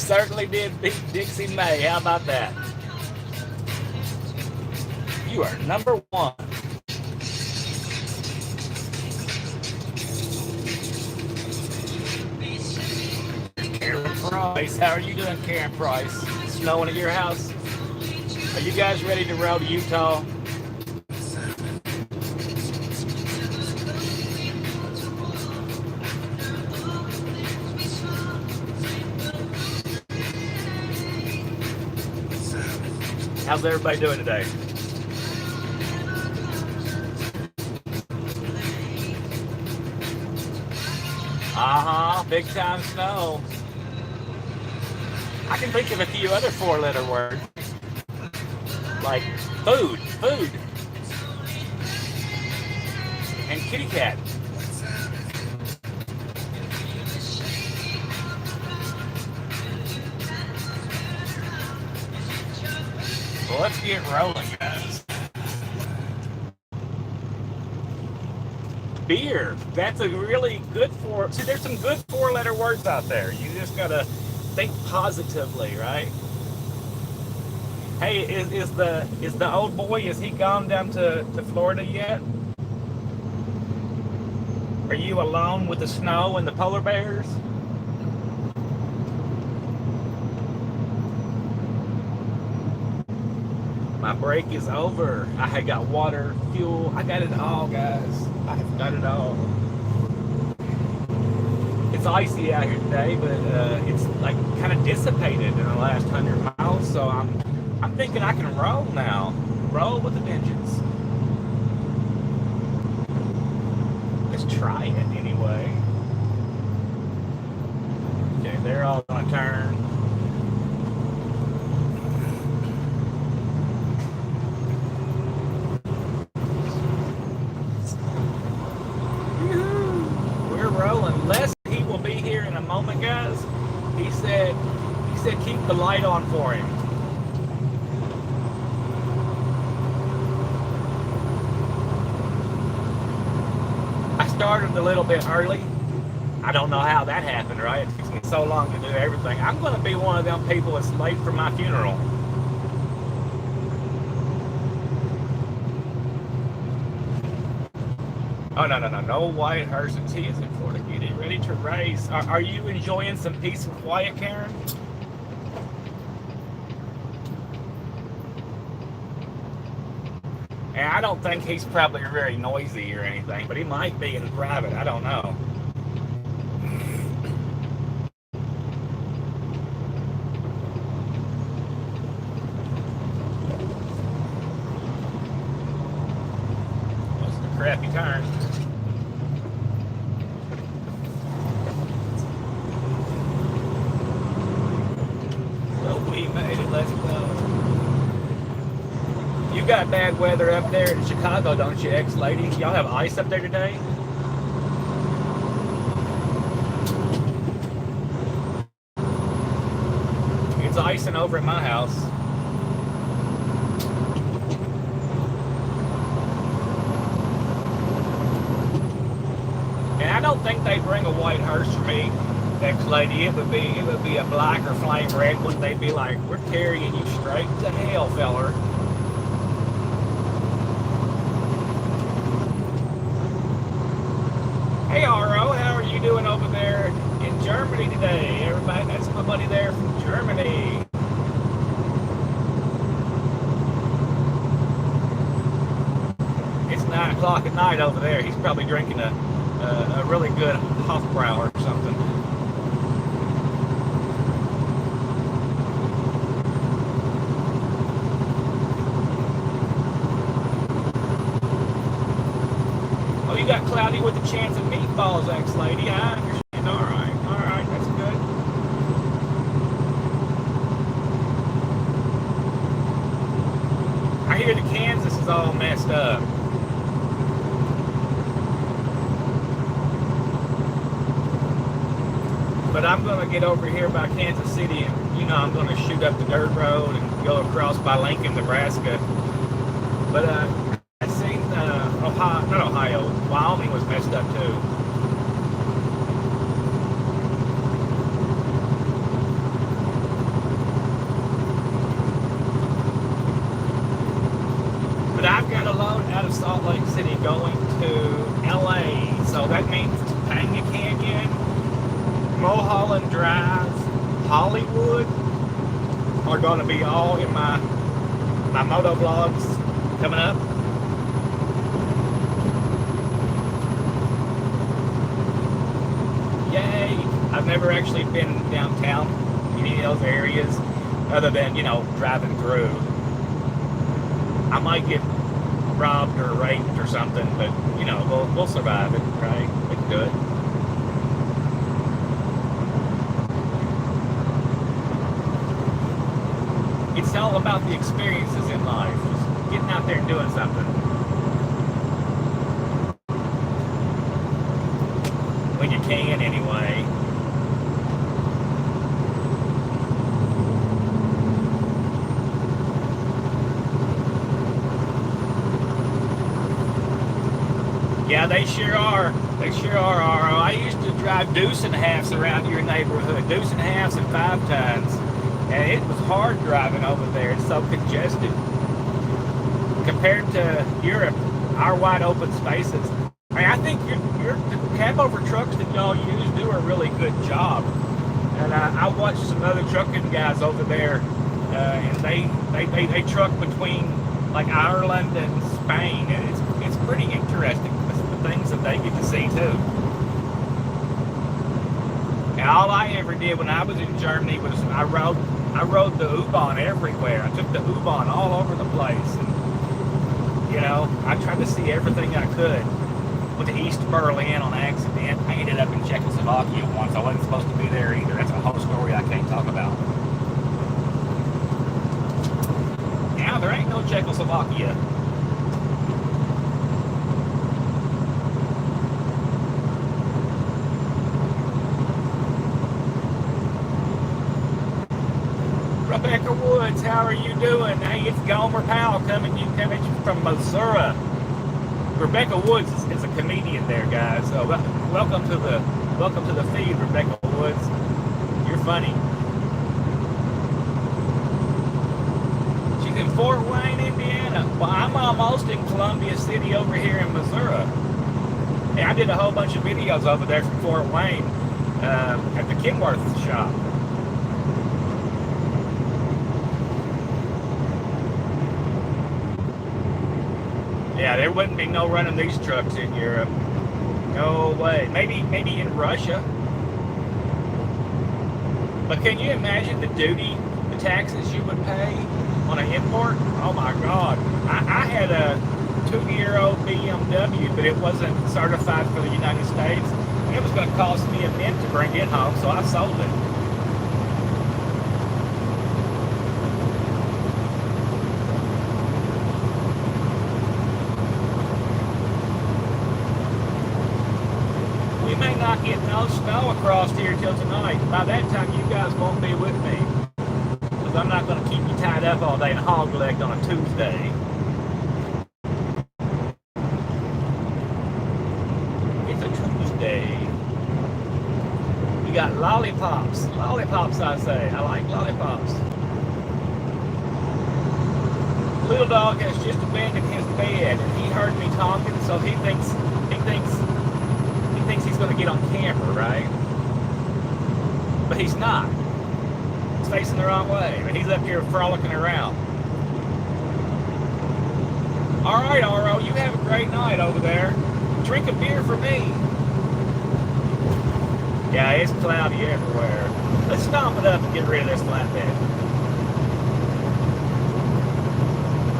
certainly did beat Dixie May. How about that? You are number one. Karen Price. How are you doing, Karen Price? Snowing at your house? Are you guys ready to roll to Utah? How's everybody doing today? Big time snow. I can think of a few other four-letter words like food, and kitty cat. Well, let's get rolling, guys. Beer. That's a really good see, there's some good four-letter words out there. You just gotta think positively, right? Hey, is the old boy, is he gone down to Florida yet? Are you alone with the snow and the polar bears? My break is over. I got water, fuel. I got it all, guys. I have got it all. It's icy out here today, but it's like kind of dissipated in the last 100 miles. So I'm thinking I can roll now. Roll with a vengeance. Let's try it anyway. Okay, they're all gonna turn. He will be here in a moment, guys. He said keep the light on for him. I started a little bit early. I don't know how that happened, right? It takes me so long to do everything. I'm going to be one of them people that's late for my funeral. Oh, no white hearse and tea is in Florida. Get it ready to race. Are you enjoying some peace and quiet, Karen? And I don't think he's probably very noisy or anything, but he might be in private. I don't know. That's a crappy turn. Let's go. You got bad weather up there in Chicago, don't you, ex-lady? Y'all have ice up there today? It's icing over at my house. And I don't think they bring a white hearse for me, ex-lady. It would be a black or flame red one. They'd be like, we're carrying you straight to hell, feller. Hey RO, how are you doing over there in Germany today? Everybody, that's my buddy there from Germany. It's 9 o'clock at night over there. He's probably drinking a really good Hofbrauer or something. You got cloudy with a chance of meatballs, ex-lady. I understand. All right, that's good. I hear the Kansas is all messed up. But I'm going to get over here by Kansas City, and I'm going to shoot up the dirt road and go across by Lincoln, Nebraska. But I've seen Wyoming was messed up too. going to LA. So that means Topanga Canyon, Mulholland Drive, Hollywood are going to be all in my moto vlogs coming up. Yay! I've never actually been downtown in any of those areas other than, you know, driving through. I might get robbed or raped or something, but, you know, we'll survive it, right? We can do it. It's all about the experiences in life. Just getting out there and doing something. When you can, anyway. Yeah, they sure are. They sure are, RO. I used to drive deuce and a halves around your neighborhood. Deuce and a halves and 5 tons. And it was hard driving over there. It's so congested. Compared to Europe, our wide open spaces. I mean, I think your cab over trucks that y'all use do a really good job. And I watched some other trucking guys over there, and they truck between like Ireland and Spain, and it's pretty interesting, the things that they get to see too. And all I ever did when I was in Germany was I rode the U-Bahn everywhere. I took the U-Bahn all over the place, and you know, I tried to see everything I could. Went to East Berlin on accident. I ended up in Czechoslovakia once. I wasn't supposed to be there either. That's a whole story I can't talk about. Now there ain't no Czechoslovakia. Rebecca Woods, how are you doing? Hey, it's Gomer Powell coming from Missouri. Rebecca Woods is a comedian there, guys. So welcome to the feed, Rebecca Woods. You're funny. She's in Fort Wayne, Indiana. Well, I'm almost in Columbia City over here in Missouri. And I did a whole bunch of videos over there from Fort Wayne at the Kenworth shop. Yeah, there wouldn't be no running these trucks in Europe. No way. Maybe in Russia. But can you imagine the duty, the taxes you would pay on an import? Oh my God. I had a 2-year-old BMW, but it wasn't certified for the United States. It was going to cost me a mint to bring it home, so I sold it. Not get no snow across here till tonight. By that time, you guys won't be with me, because I'm not going to keep you tied up all day and hog-legged on a Tuesday. It's a Tuesday. We got lollipops. Lollipops, I say. I like lollipops. Little dog has just abandoned his bed, and he heard me talking, so he thinks he's going to get on camera, right? But he's not. He's facing the wrong way. I mean, he's up here frolicking around. All right, RO, you have a great night over there. Drink a beer for me. Yeah, it's cloudy everywhere. Let's stomp it up and get rid of this flatbed.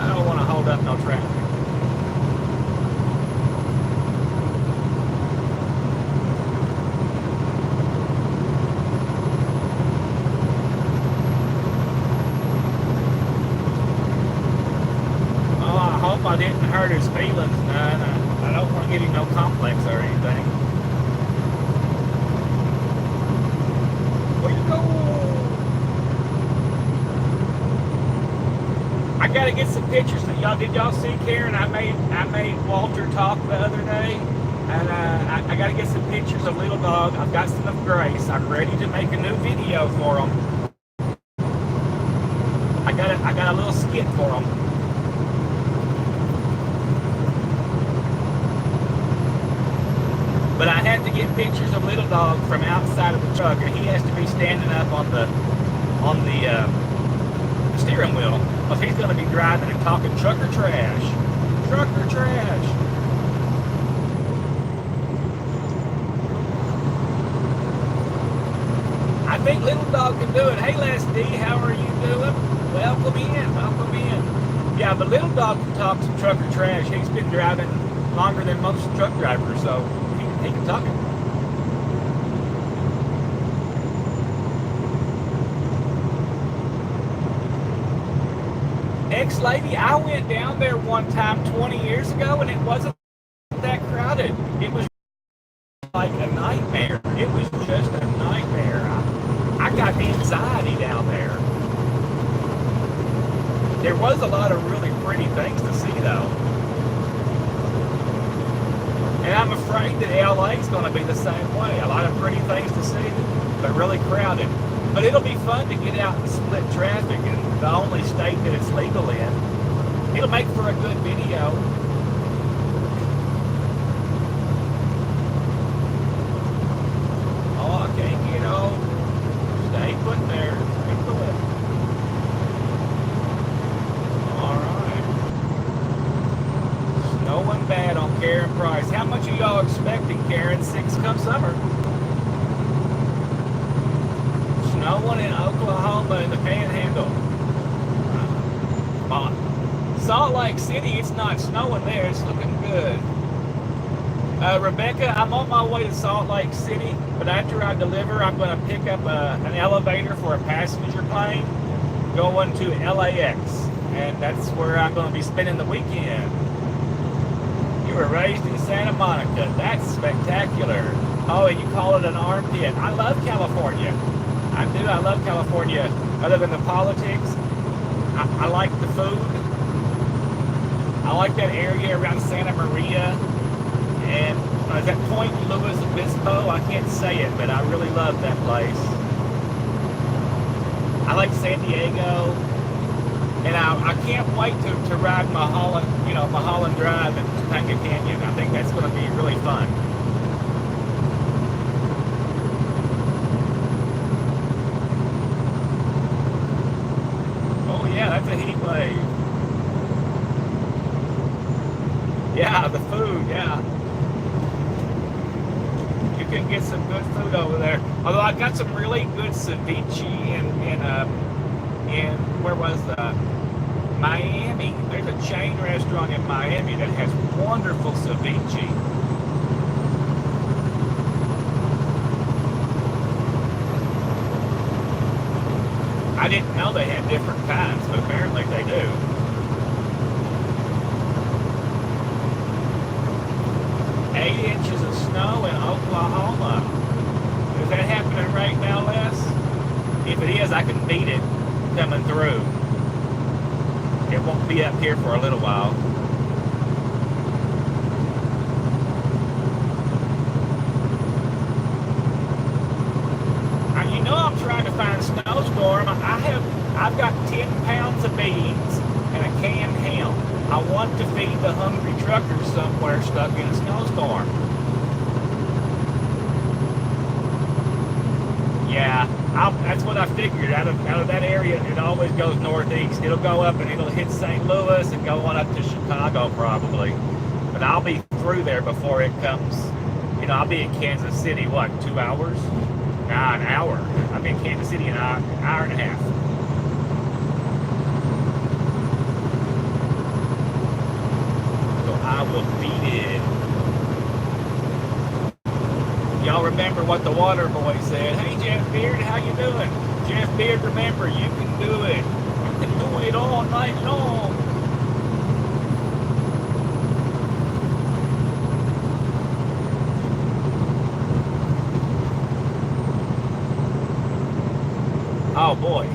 I don't want to hold up no traffic. I didn't hurt his feelings. No. I don't want to give him no complex or anything. Where you go? I gotta get some pictures of y'all. Did y'all see Karen? I made Walter talk the other day, and I gotta get some pictures of Little Dog. I've got some of Grace. I'm ready to make a new video for them. I got a little skit for them. But I had to get pictures of Little Dog from outside of the truck, and he has to be standing up on the steering wheel, because he's going to be driving and talking trucker trash. Trucker trash. I think Little Dog can do it. Hey, Les D, how are you doing? Welcome in, welcome in. Yeah, but Little Dog can talk some trucker trash. He's been driving longer than most truck drivers, so he can talk it. Ex-lady, I went down there one time 20 years ago, and it wasn't that crowded. It was like a nightmare. It was just a nightmare. I got anxiety down there. There was a lot of really pretty things to see, though. And I'm afraid that LA is going to be the same way. A lot of pretty things to see, but really crowded. But it'll be fun to get out and split traffic in the only state that it's legal in. It'll make for a good video. Oh, I can't get on. Stay put there. Stay put. Alright. Snowing bad on Karen Price. How much are y'all expecting, Karen, 6 come summer? Snowing in Oklahoma in the Panhandle. Salt Lake City, it's not snowing there. It's looking good. Rebecca, I'm on my way to Salt Lake City, but after I deliver, I'm going to pick up an elevator for a passenger plane going to LAX, and that's where I'm going to be spending the weekend. You were raised in Santa Monica. That's spectacular. Oh, and you call it an armpit. I love California. I do. I love California. Other than the politics, I like the food. I like that area around Santa Maria. And is that Point Luis Obispo? I can't say it, but I really love that place. I like San Diego. And I can't wait to ride Mulholland Drive in Topanga Canyon. I think that's going to be really fun. Oh yeah, that's a heat wave. Yeah, the food, yeah. You can get some good food over there. Although I got some really good ceviche in where was that? Miami. There's a chain restaurant in Miami that has wonderful ceviche. I didn't know they had different kinds, but apparently they do. Inches of snow in Oklahoma. Is that happening right now, Les? If it is, I can beat it coming through. It won't be up here for a little while. Now, you know I'm trying to find a snowstorm. I've got 10 pounds of beans and a canned ham. I want to feed the hungry truckers somewhere stuck in a snowstorm. Yeah, that's what I figured. Out of that area, it always goes northeast. It'll go up and it'll hit St. Louis and go on up to Chicago probably. But I'll be through there before it comes. You know, I'll be in Kansas City, what, 2 hours? Nah, an hour. I'll be in Kansas City in an hour and a half. I will beat it. Y'all remember what the water boy said? Hey, Jeff Beard, how you doing? Jeff Beard, remember, you can do it. You can do it all night long. Oh boy.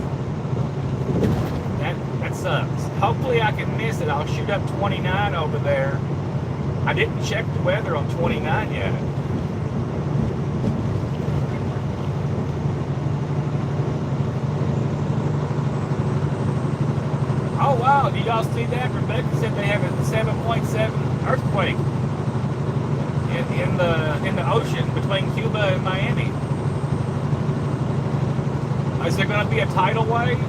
That sucks. Hopefully I can miss it. I'll shoot up 29 over there. I didn't check the weather on 29 yet. Oh wow, did y'all see that? Rebecca said they have a 7.7 earthquake in the the ocean between Cuba and Miami. Is there going to be a tidal wave?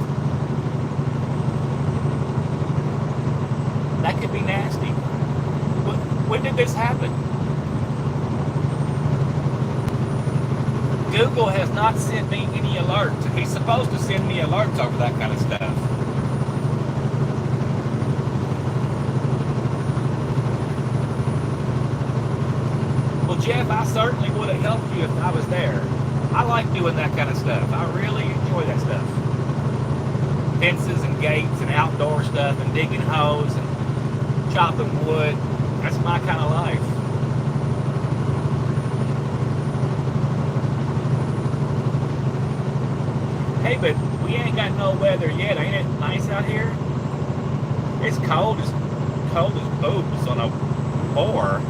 That could be nasty. When did this happen? Google has not sent me any alerts. He's supposed to send me alerts over that kind of stuff. Well, Jeff, I certainly would have helped you if I was there. I like doing that kind of stuff. I really enjoy that stuff. Fences and gates and outdoor stuff and digging holes and chopping wood. That's my kind of life. Hey, but we ain't got no weather yet. Ain't it nice out here? It's cold as boobs on a boar.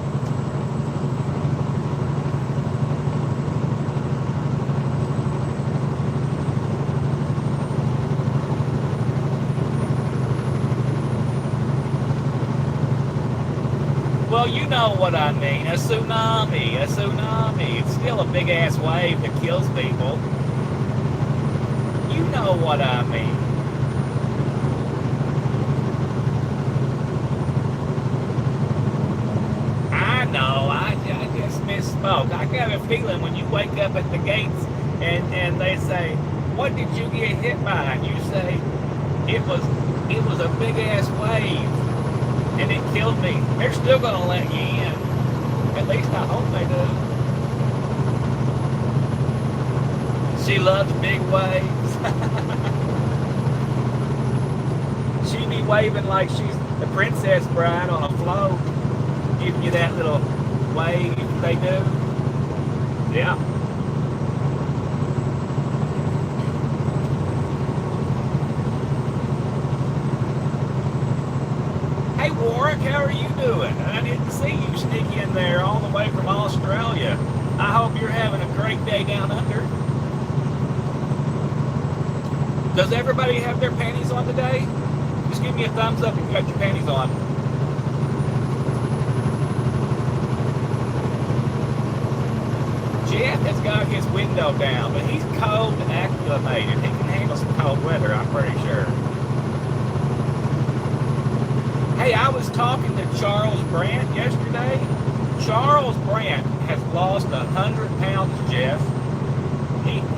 Well, you know what I mean. A tsunami. It's still a big ass wave that kills people. You know what I mean. I know. I just misspoke. I got a feeling when you wake up at the gates and they say, "What did you get hit by?" and you say, "It was a big ass wave." And it killed me. They're still going to let you in. At least I hope they do. She loves big waves. She be waving like she's the Princess Bride on a float. Giving you that little wave they do. Yeah. Hey Warwick, how are you doing? I didn't see you sneak in there all the way from Australia. I hope you're having a great day down under. Does everybody have their panties on today? Just give me a thumbs up if you got your panties on. Jeff has got his window down, but he's cold and acclimated. He can handle some cold weather, I'm pretty sure. Hey, I was talking to Charles Brandt yesterday. Charles Brandt has lost 100 pounds, Jeff.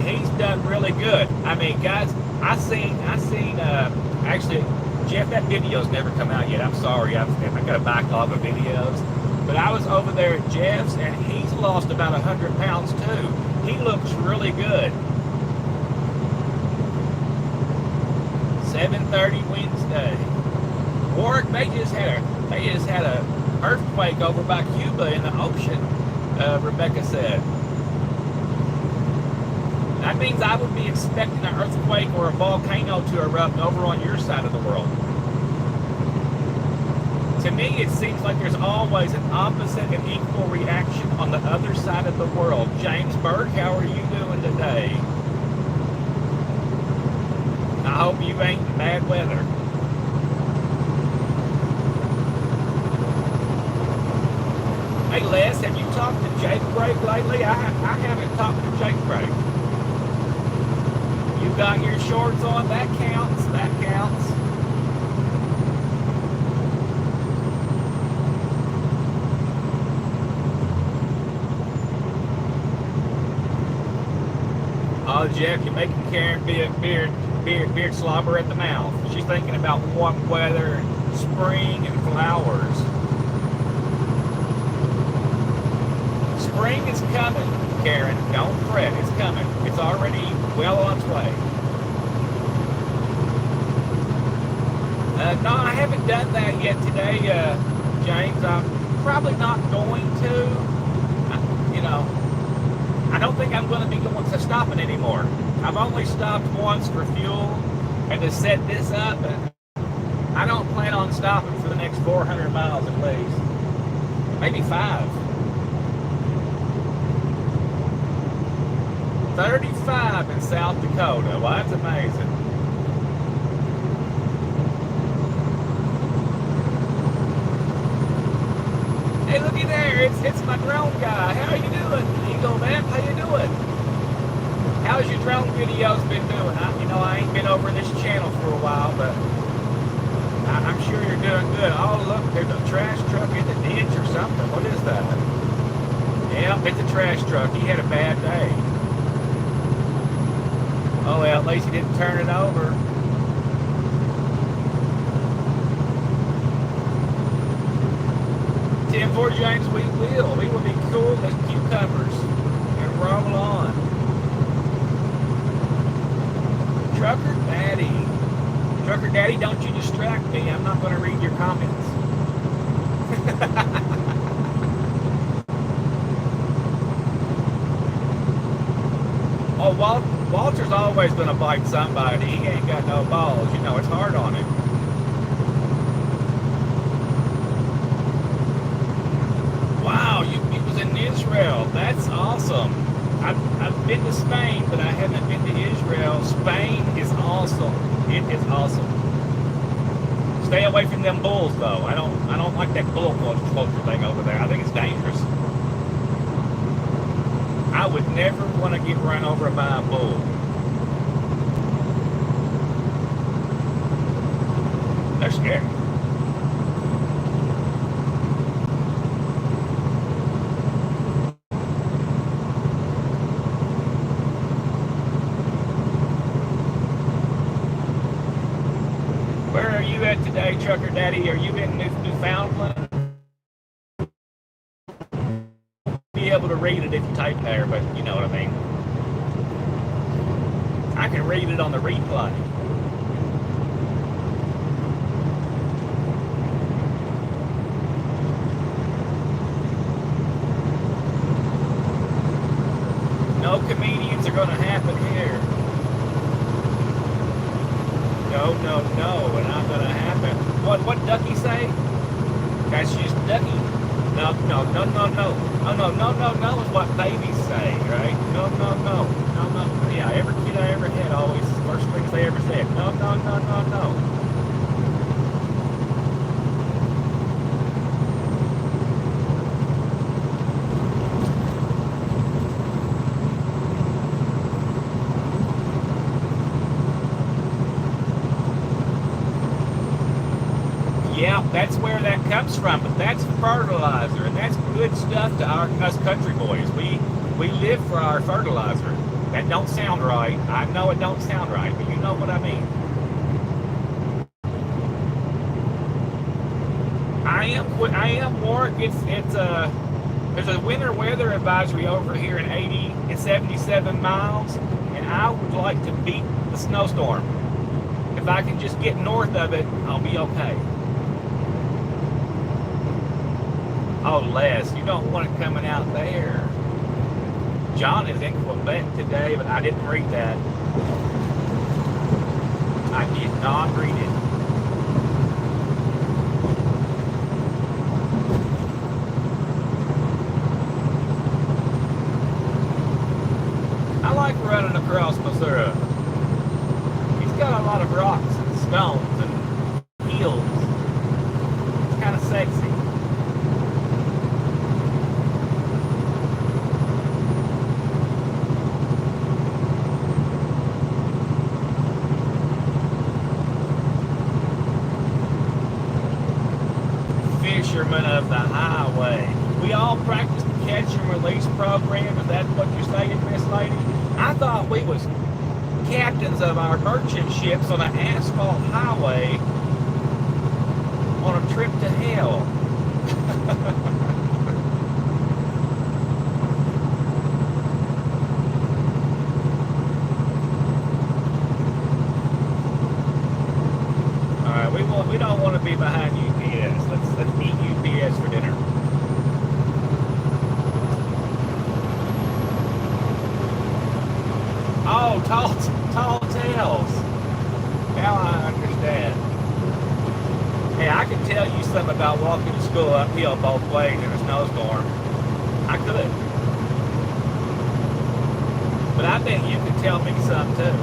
He's done really good. I mean, guys, I seen. Actually, Jeff, that video's never come out yet. I'm sorry. I got a backlog of videos. But I was over there at Jeff's, and he's lost about 100 pounds too. He looks really good. 7:30 Wednesday. Warwick, they just had a earthquake over by Cuba in the ocean, Rebecca said. That means I would be expecting an earthquake or a volcano to erupt over on your side of the world. To me, it seems like there's always an opposite and equal reaction on the other side of the world. James Burke, how are you doing today? I hope you ain't in bad weather. Hey Les, have you talked to Jake Brake lately? I haven't talked to Jake Brake. You got your shorts on? That counts. That counts. Oh, Jeff, you're making Karen beard slobber at the mouth. She's thinking about warm weather, spring, and flowers. Spring is coming, Karen. Don't fret. It's coming. It's already well on its way. No, I haven't done that yet today, James. I'm probably not going to. I don't think I'm going to be going to stopping anymore. I've only stopped once for fuel and to set this up, and I don't plan on stopping for the next 400 miles at least. Maybe 5. 35 in South Dakota. Well, that's amazing. Hey, looky there. It's my drone guy. How are you doing? videos been doing? I ain't been over this channel for a while, but I'm sure you're doing good. Oh, look, there's a trash truck in the ditch or something. What is that? Yep, it's a trash truck. He had a bad day. Oh, well, at least he didn't turn it over. Tim Ford James, we will. We will be cool as cucumbers and roll on. Trucker Daddy. Trucker Daddy, don't you distract me. I'm not going to read your comments. Oh, Walter's always going to bite somebody. He ain't got no balls. It's hard on him. Wow, you was in Israel. That's awesome. I've been to Spain, but I haven't been to Israel. Spain is awesome. It is awesome. Stay away from them bulls, though. I don't like that bull culture thing over there. I think it's dangerous. I would never want to get run over by a bull. They're scary. Where are you at today, Trucker Daddy? Are you in Newfoundland? Be able to read it if you type there, but you know what I mean. I can read it on the replay. No comedians are going to happen here. No, we're not going to happen. What Ducky say? That's just Ducky. No is what babies say, right? No. Yeah, every kid I ever had always, first things they ever said, no. Yeah, that's where that comes from, but that's fertilizer, and that's good stuff to us country boys. We live for our fertilizer. That don't sound right. I know it don't sound right, but you know what I mean. I am Warwick. There's a winter weather advisory over here in 77 miles, and I would like to beat the snowstorm. If I can just get north of it, I'll be okay. Oh, Les, you don't want it coming out there. John is in Quebec today, but I didn't read that. I did not read it. I like running across Missouri. He's got a lot of rocks and stones and hills. It's kind of sexy. Fishermen of the highway. We all practice the catch and release program. Is that what you're saying, Miss Lady? I thought we was captains of our merchant ships on an asphalt highway on a trip to hell. All right, we don't want to be behind UPS. Let's eat UPS for dinner. Oh, tall tales. Now I understand. Hey, I can tell you something about walking to school uphill both ways in a snowstorm. I could. But I bet you could tell me some too.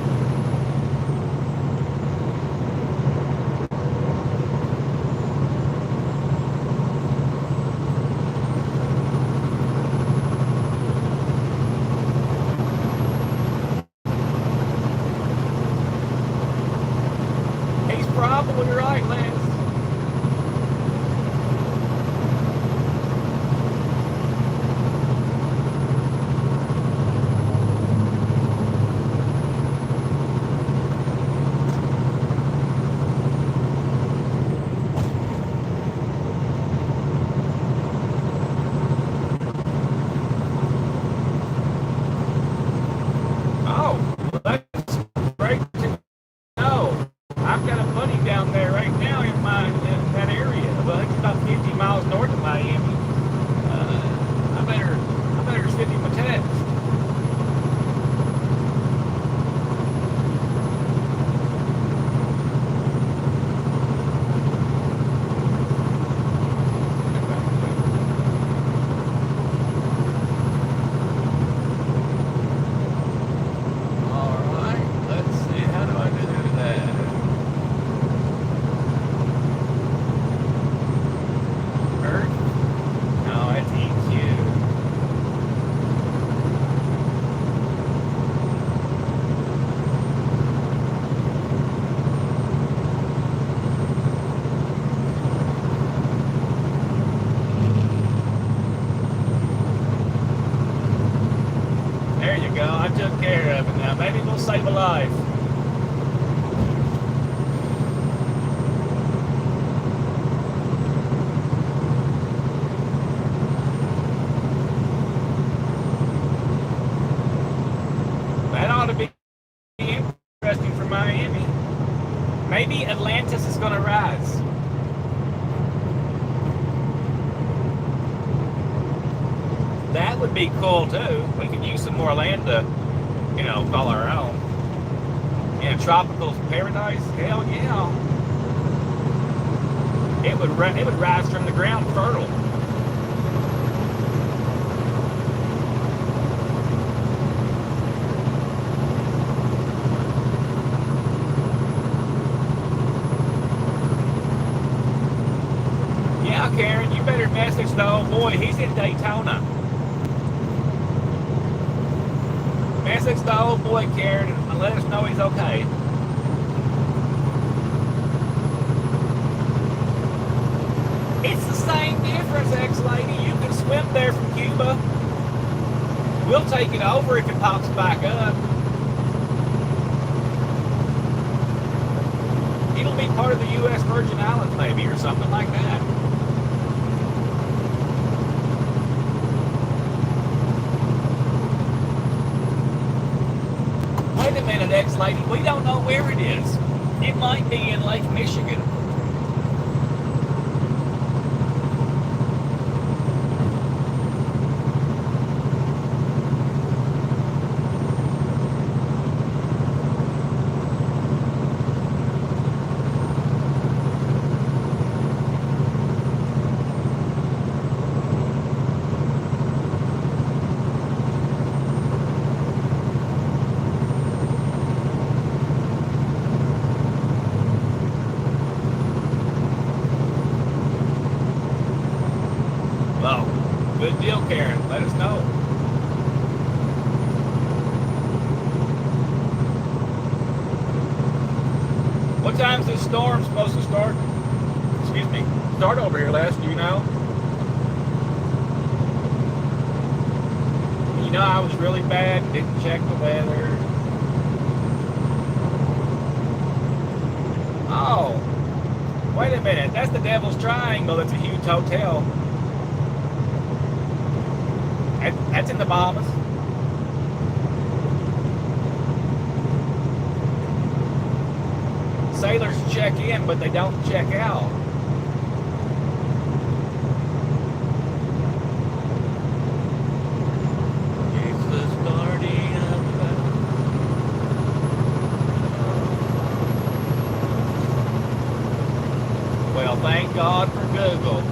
There you go. I took care of it now. Maybe we'll save a life. That ought to be interesting for Miami. Maybe Atlantis is going to rise. That would be cool too. We could use some more land to, call our own. Yeah, tropical paradise. Hell yeah. It would rise from the ground fertile. Yeah, Karen, you better message the old boy. He's in Daytona. Message the old boy, Karen, and let us know he's okay. It's the same difference, ex-lady. You can swim there from Cuba. We'll take it over if it pops back up. It'll be part of the U.S. Virgin Islands, maybe, or something like that. Wait a minute, ex-lady. We don't know where it is. It might be in Lake Michigan. Good deal, Karen. Let us know. What time's this storm supposed to start? Excuse me. Start over here, Les. Do you know? I was really bad. Didn't check the weather. Oh. Wait a minute. That's the Devil's Triangle. It's a huge hotel. That's in the Bahamas. Sailors check in, but they don't check out. It's the starting of the... Well, thank God for Google.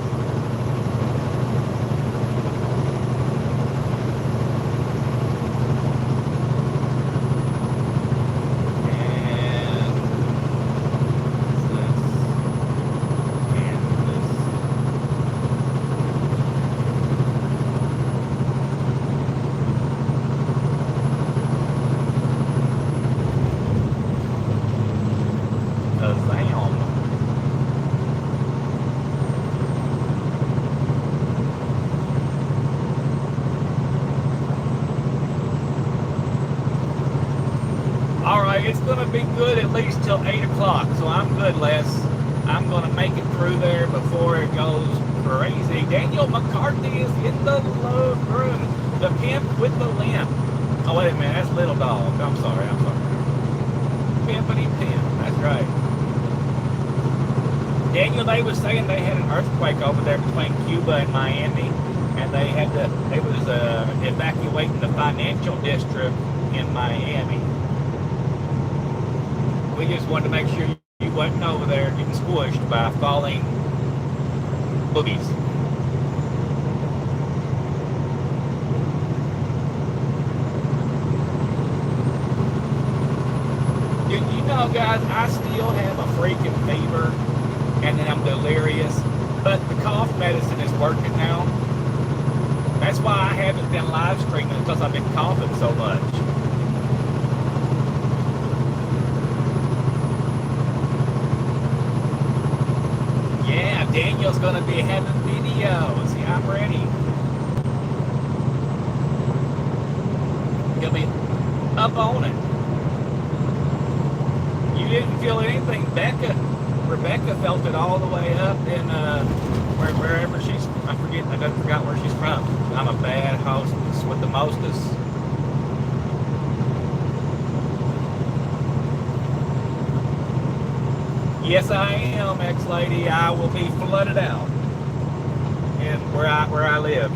It's going to be good at least till 8 o'clock, so I'm good, Les. I'm going to make it through there before it goes crazy. Daniel McCarthy is in the love room. The pimp with the limp. Oh, wait a minute. That's Little Dog. I'm sorry. Pimpity pimp. That's right. Daniel, they was saying they had an earthquake over there between Cuba and Miami, and they was evacuating the financial district in Miami. We just wanted to make sure you wasn't over there getting squished by falling boobies. You know, guys, I still have a freaking fever, and then I'm delirious, but the cough medicine is working now. That's why I haven't been live streaming, because I've been coughing so much. Yeah, Daniel's going to be having videos. Yeah, I'm ready. He'll be up on it. You didn't feel anything. Rebecca felt it all the way up in wherever she's. I forgot where she's from. I'm a bad hostess with the mostest. Yes, I am, ex-lady. I will be flooded out in where I live.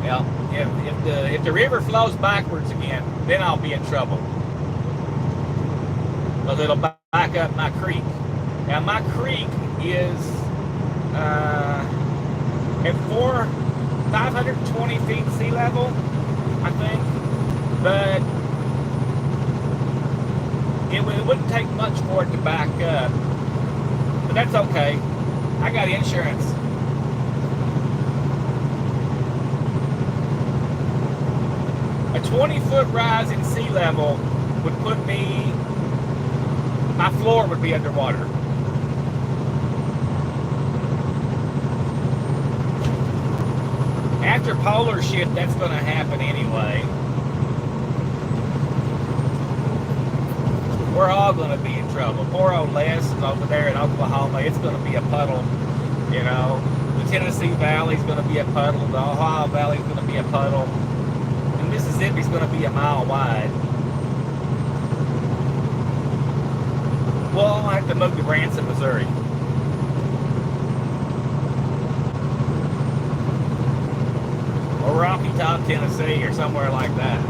Yeah, if the river flows backwards again, then I'll be in trouble. Because it'll back up my creek. Now my creek is at 520 feet sea level, I think. But it wouldn't take much for it to back up. But that's okay. I got insurance. A 20-foot rise in sea level would put me, my floor would be underwater. After polar shit, that's going to happen anyway. We're all going to be in trouble. Poor old Les is over there in Oklahoma. It's going to be a puddle, you know. The Tennessee Valley's going to be a puddle. The Ohio Valley's going to be a puddle. And Mississippi's going to be a mile wide. Well, I'll have to move to Branson, Missouri. Or Rocky Top, Tennessee, or somewhere like that.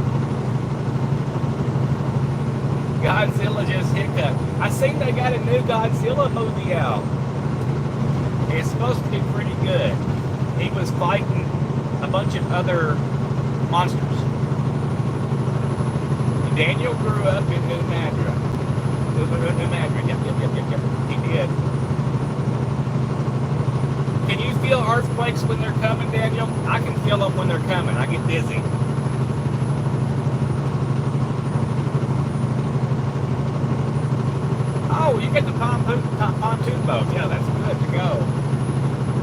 Godzilla just hiccuped. I seen they got a new Godzilla movie out. It's supposed to be pretty good. He was fighting a bunch of other monsters. Daniel grew up in New Madrid. Yep. He did. Can you feel earthquakes when they're coming, Daniel? I can feel them when they're coming. I get dizzy. Oh, you get the pontoon boat. Yeah, that's good to go.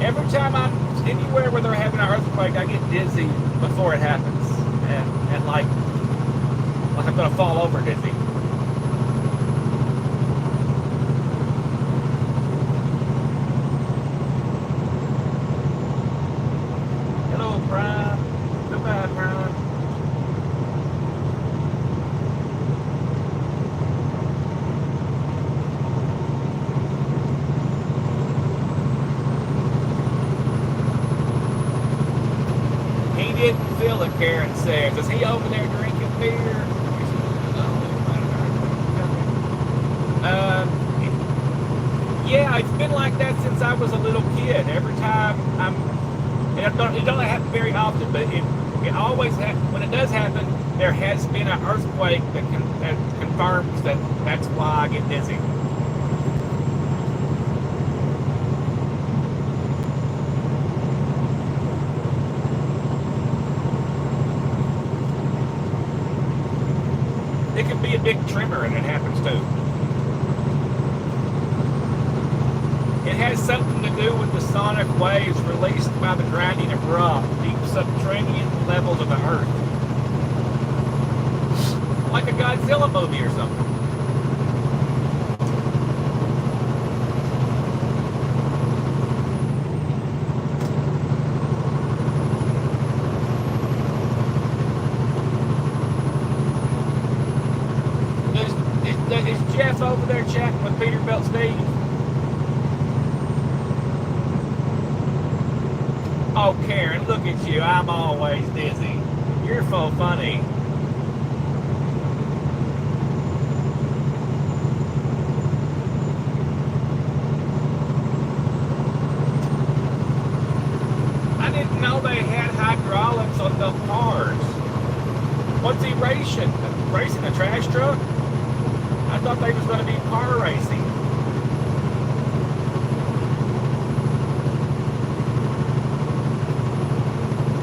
Every time I'm anywhere where they're having an earthquake, I get dizzy before it happens. And like I'm going to fall over dizzy. Hello, Prime. Goodbye, Prime. He didn't feel it, Karen says. Is he over there drinking beer? Yeah, it's been like that since I was a little kid. Every time and it don't happen very often, but it always happens. When it does happen, there has been an earthquake that confirms that that's why I get dizzy. It can be a big tremor, and it happens too. It has something to do with the sonic waves released by the grinding of rock, deep subterranean levels of the earth. Like a Godzilla movie or something. Is Jeff over there chatting with Peterbilt Steve? Oh, Karen, look at you. I'm always dizzy. You're so funny. I didn't know they had hydraulics on the cars. What's he racing? Racing a trash truck? I thought they was going to be car racing.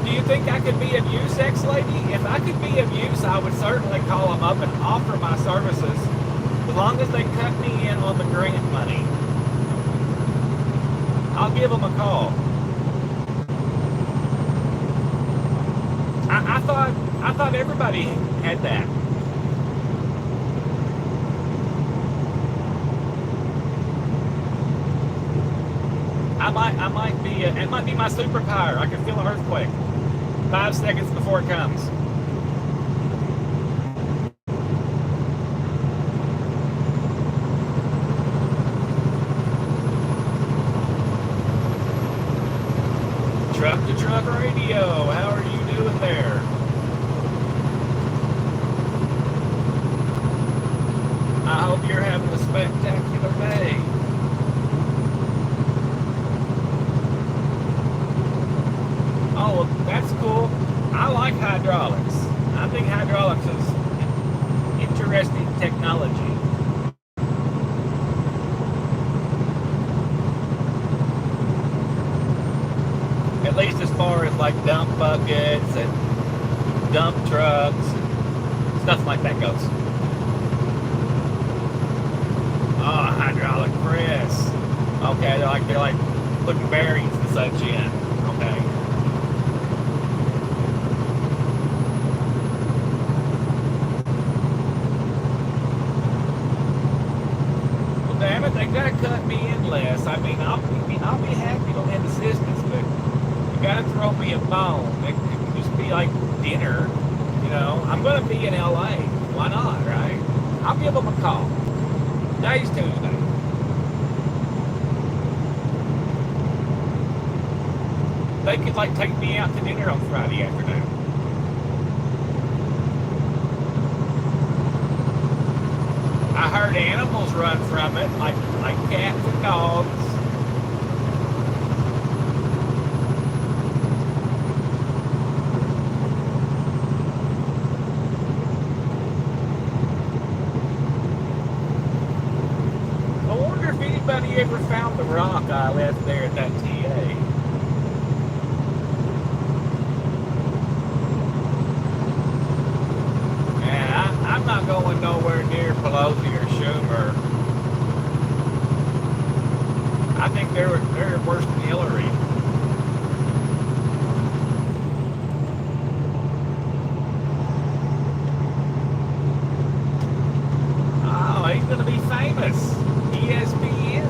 Do you think I could be of use, ex-lady? If I could be of use, I would certainly call them up and offer my services, as long as they cut me in on the grant money. I'll give them a call. I thought everybody had that. I might be. It might be my superpower. I can feel an earthquake 5 seconds before it comes. Truck to Truck Radio. How are you doing there? I hope you're having a spectacular day. Oh, well, that's cool. I like hydraulics. I think hydraulics is interesting technology. At least as far as like dump buckets and dump trucks, stuff like that goes. Oh, hydraulic press. Okay, they're like putting bearings and such in. Okay. Well, damn it, they gotta cut me in less. I mean, I'll be happy to lend assistance, but you gotta throw me a bone. It could just be like dinner. You know, I'm gonna be in LA. Why not, right? I'll give them a call. Today's Tuesday. They could like take me out to dinner on Friday afternoon. I heard animals run from it, like cats and dogs. Anybody ever found the rock I left there at that TA? Man, I'm not going nowhere near Pelosi or Schumer. I think they're worse than Hillary. Oh, he's gonna be famous. ESPN.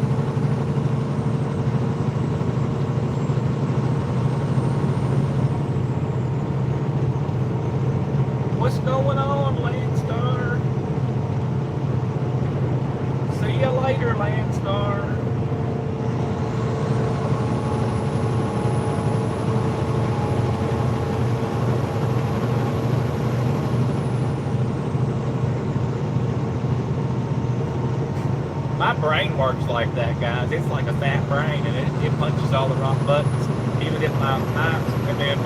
What's going on, Landstar? See you later, Landstar. My brain works like that, guys. It's like a fat brain, and it punches all the wrong buttons, even if my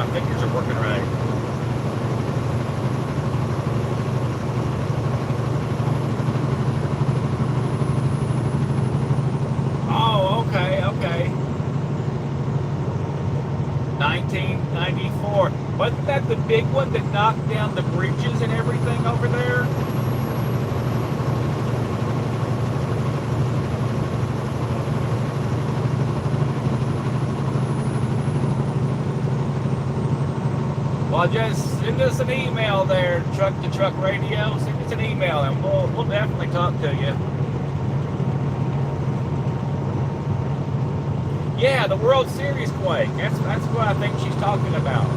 fingers are working right. Oh, okay. 1994. Wasn't that the big one that knocked down the bridges and everything over there? Well, just send us an email there, Truck to Truck Radio. Send us an email, and we'll definitely talk to you. Yeah, the World Series quake. That's what I think she's talking about.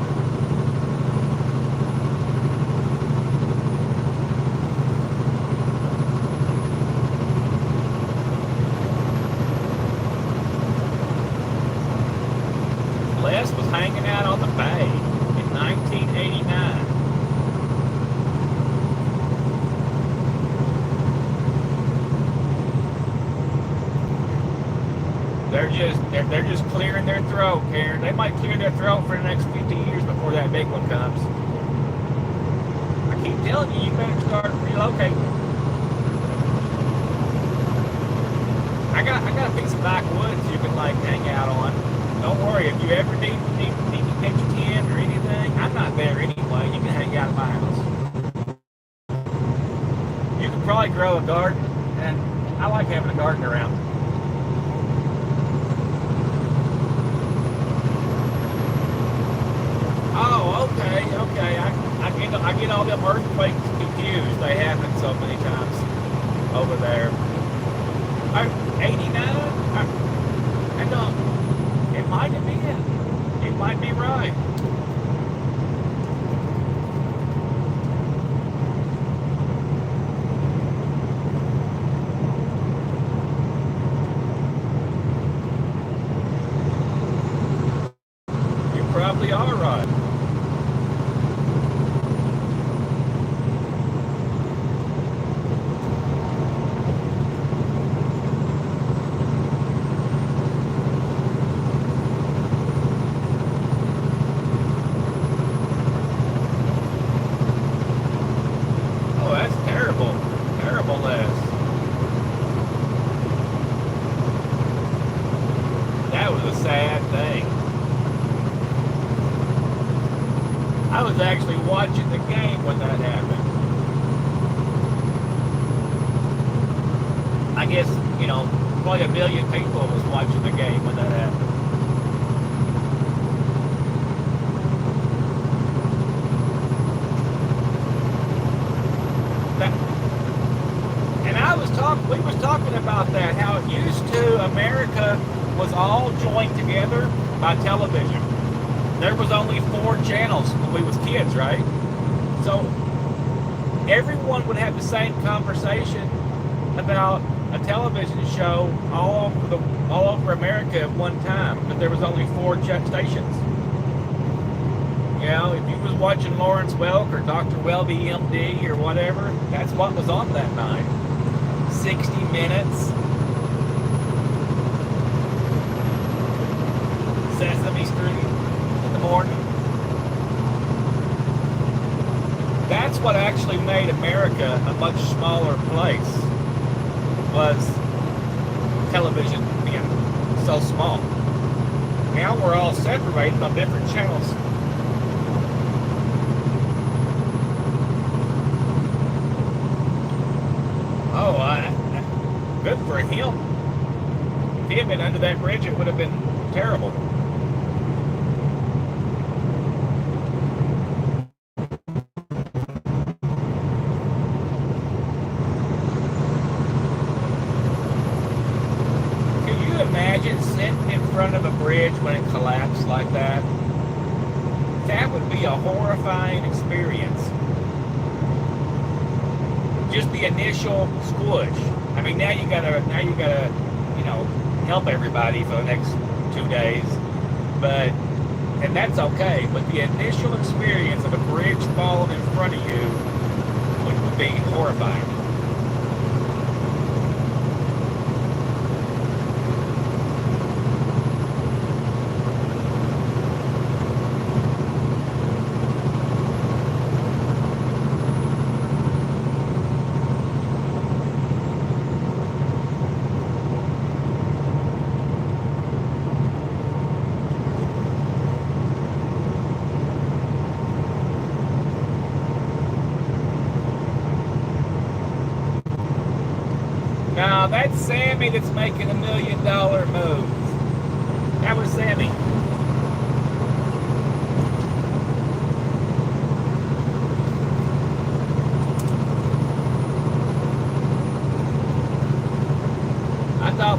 Les was hanging out on the bay in 1989. They're just clearing their throat, Karen. They might clear their throat for the next 50 years before that big one comes. I keep telling you, you better start relocating. I got a piece of backwoods you can like hang out on. Don't worry, if you ever need to pitch a tent or anything, I'm not there anyway. You can hang out at my house. You can probably grow a garden, and I like having a garden around. Oh, okay. I get all them earthquakes confused. They happen so many times over there. 89? I don't. might have been. You might be right. You probably are right. Oh, that's terrible. Terrible, Les. That was a sad thing. I was actually watching the game when that happened. I guess, probably 1 million people was watching the game when that happened. And we was talking about that, how it used to, America was all joined together by television. There was only 4 channels when we was kids, right? So everyone would have the same conversation about a television show all over America at one time, but there was only 4 stations. If you was watching Lawrence Welk or Dr. Welby MD or whatever, that's what was on that night. 60 Minutes, Sesame Street in the morning. That's what actually made America a much smaller place, was television being so small. Now we're all separated on different channels. Good for him. If he had been under that bridge, it would have been terrible. Can you imagine sitting in front of a bridge when it collapsed like that? That would be a horrifying experience. Just the initial squish. I mean, now you gotta, help everybody for the next 2 days, and that's okay. But the initial experience of a bridge falling in front of you would be horrifying. Now that's Sammy that's making $1 million move. That was Sammy. I thought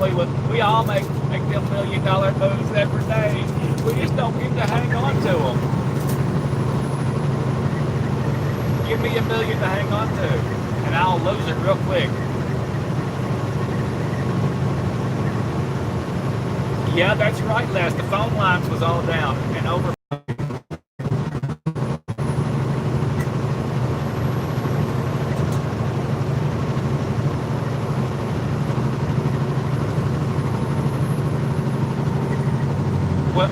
we all make them $1 million moves every day. We just don't get to hang on to them. Give me $1 million to hang on to, and I'll lose it real quick. Yeah, that's right, Les. The phone lines was all down and over.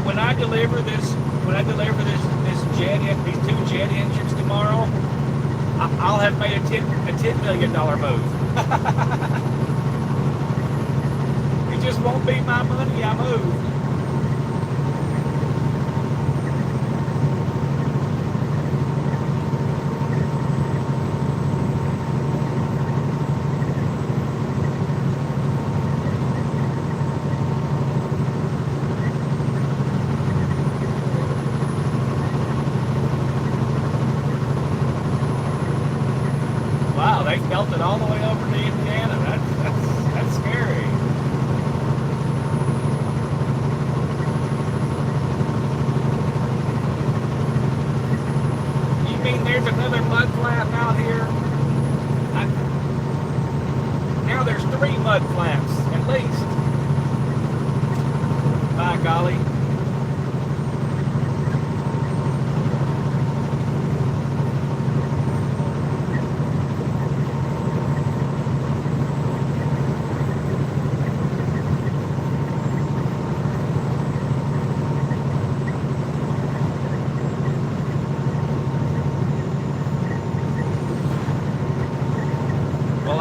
When I deliver this these 2 jet engines tomorrow, I'll have made a $10 million move. It just won't be my money I moved. Wow, they melted all the way over to Indiana. That's scary. there's another mud flap out here. Now there's 3 mud flaps at least. By golly.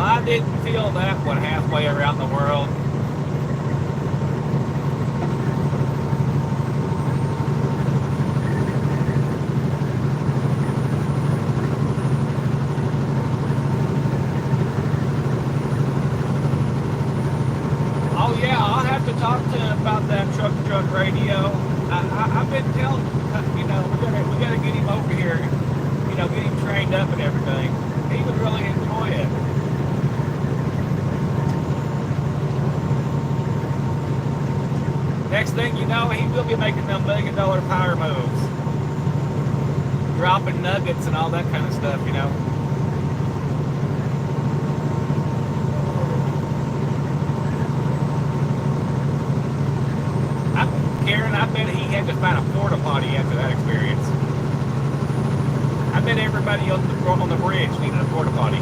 I didn't feel that one halfway around the world. Oh yeah, I'll have to talk to him about that truck radio. I've been telling, we gotta get him over here, get him trained up and everything. He would really enjoy it. Next thing you know, he will be making them $1 million power moves. Dropping nuggets and all that kind of stuff, Karen, I bet he had to find a porta potty after that experience. I bet everybody on the bridge needed a porta potty.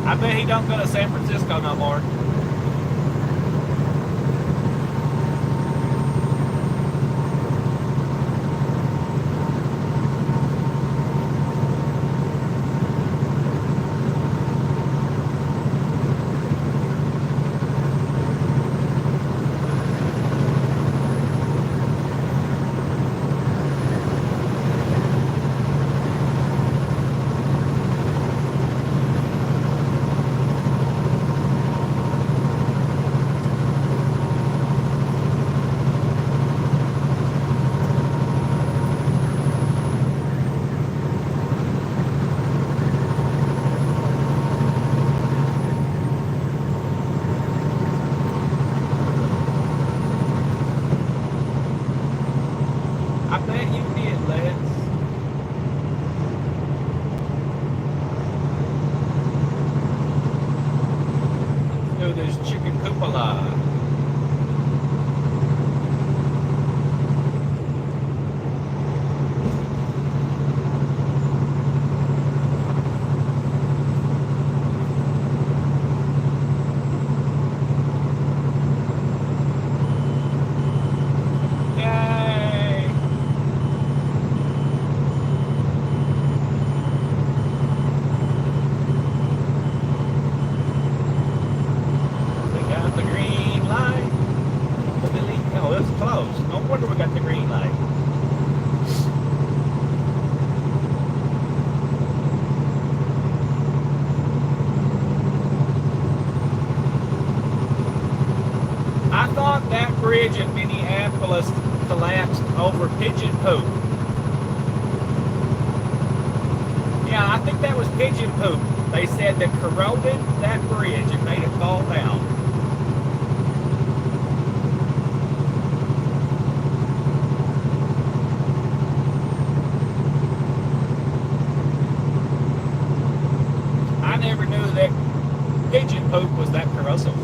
I bet he don't go to San Francisco no more. I bet you did, Les. So there's chicken cupola. No wonder we got the green light. I thought that bridge in Minneapolis collapsed over pigeon poop. Yeah, I think that was pigeon poop. They said that corroded that bridge and made it fall down. I never knew that pigeon poop was that corrosive.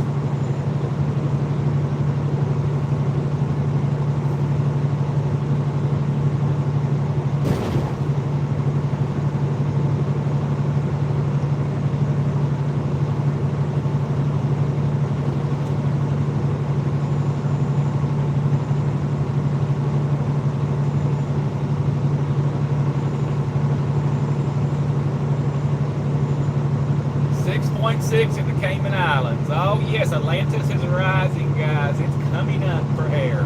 In the Cayman Islands. Oh yes, Atlantis is rising, guys. It's coming up for air.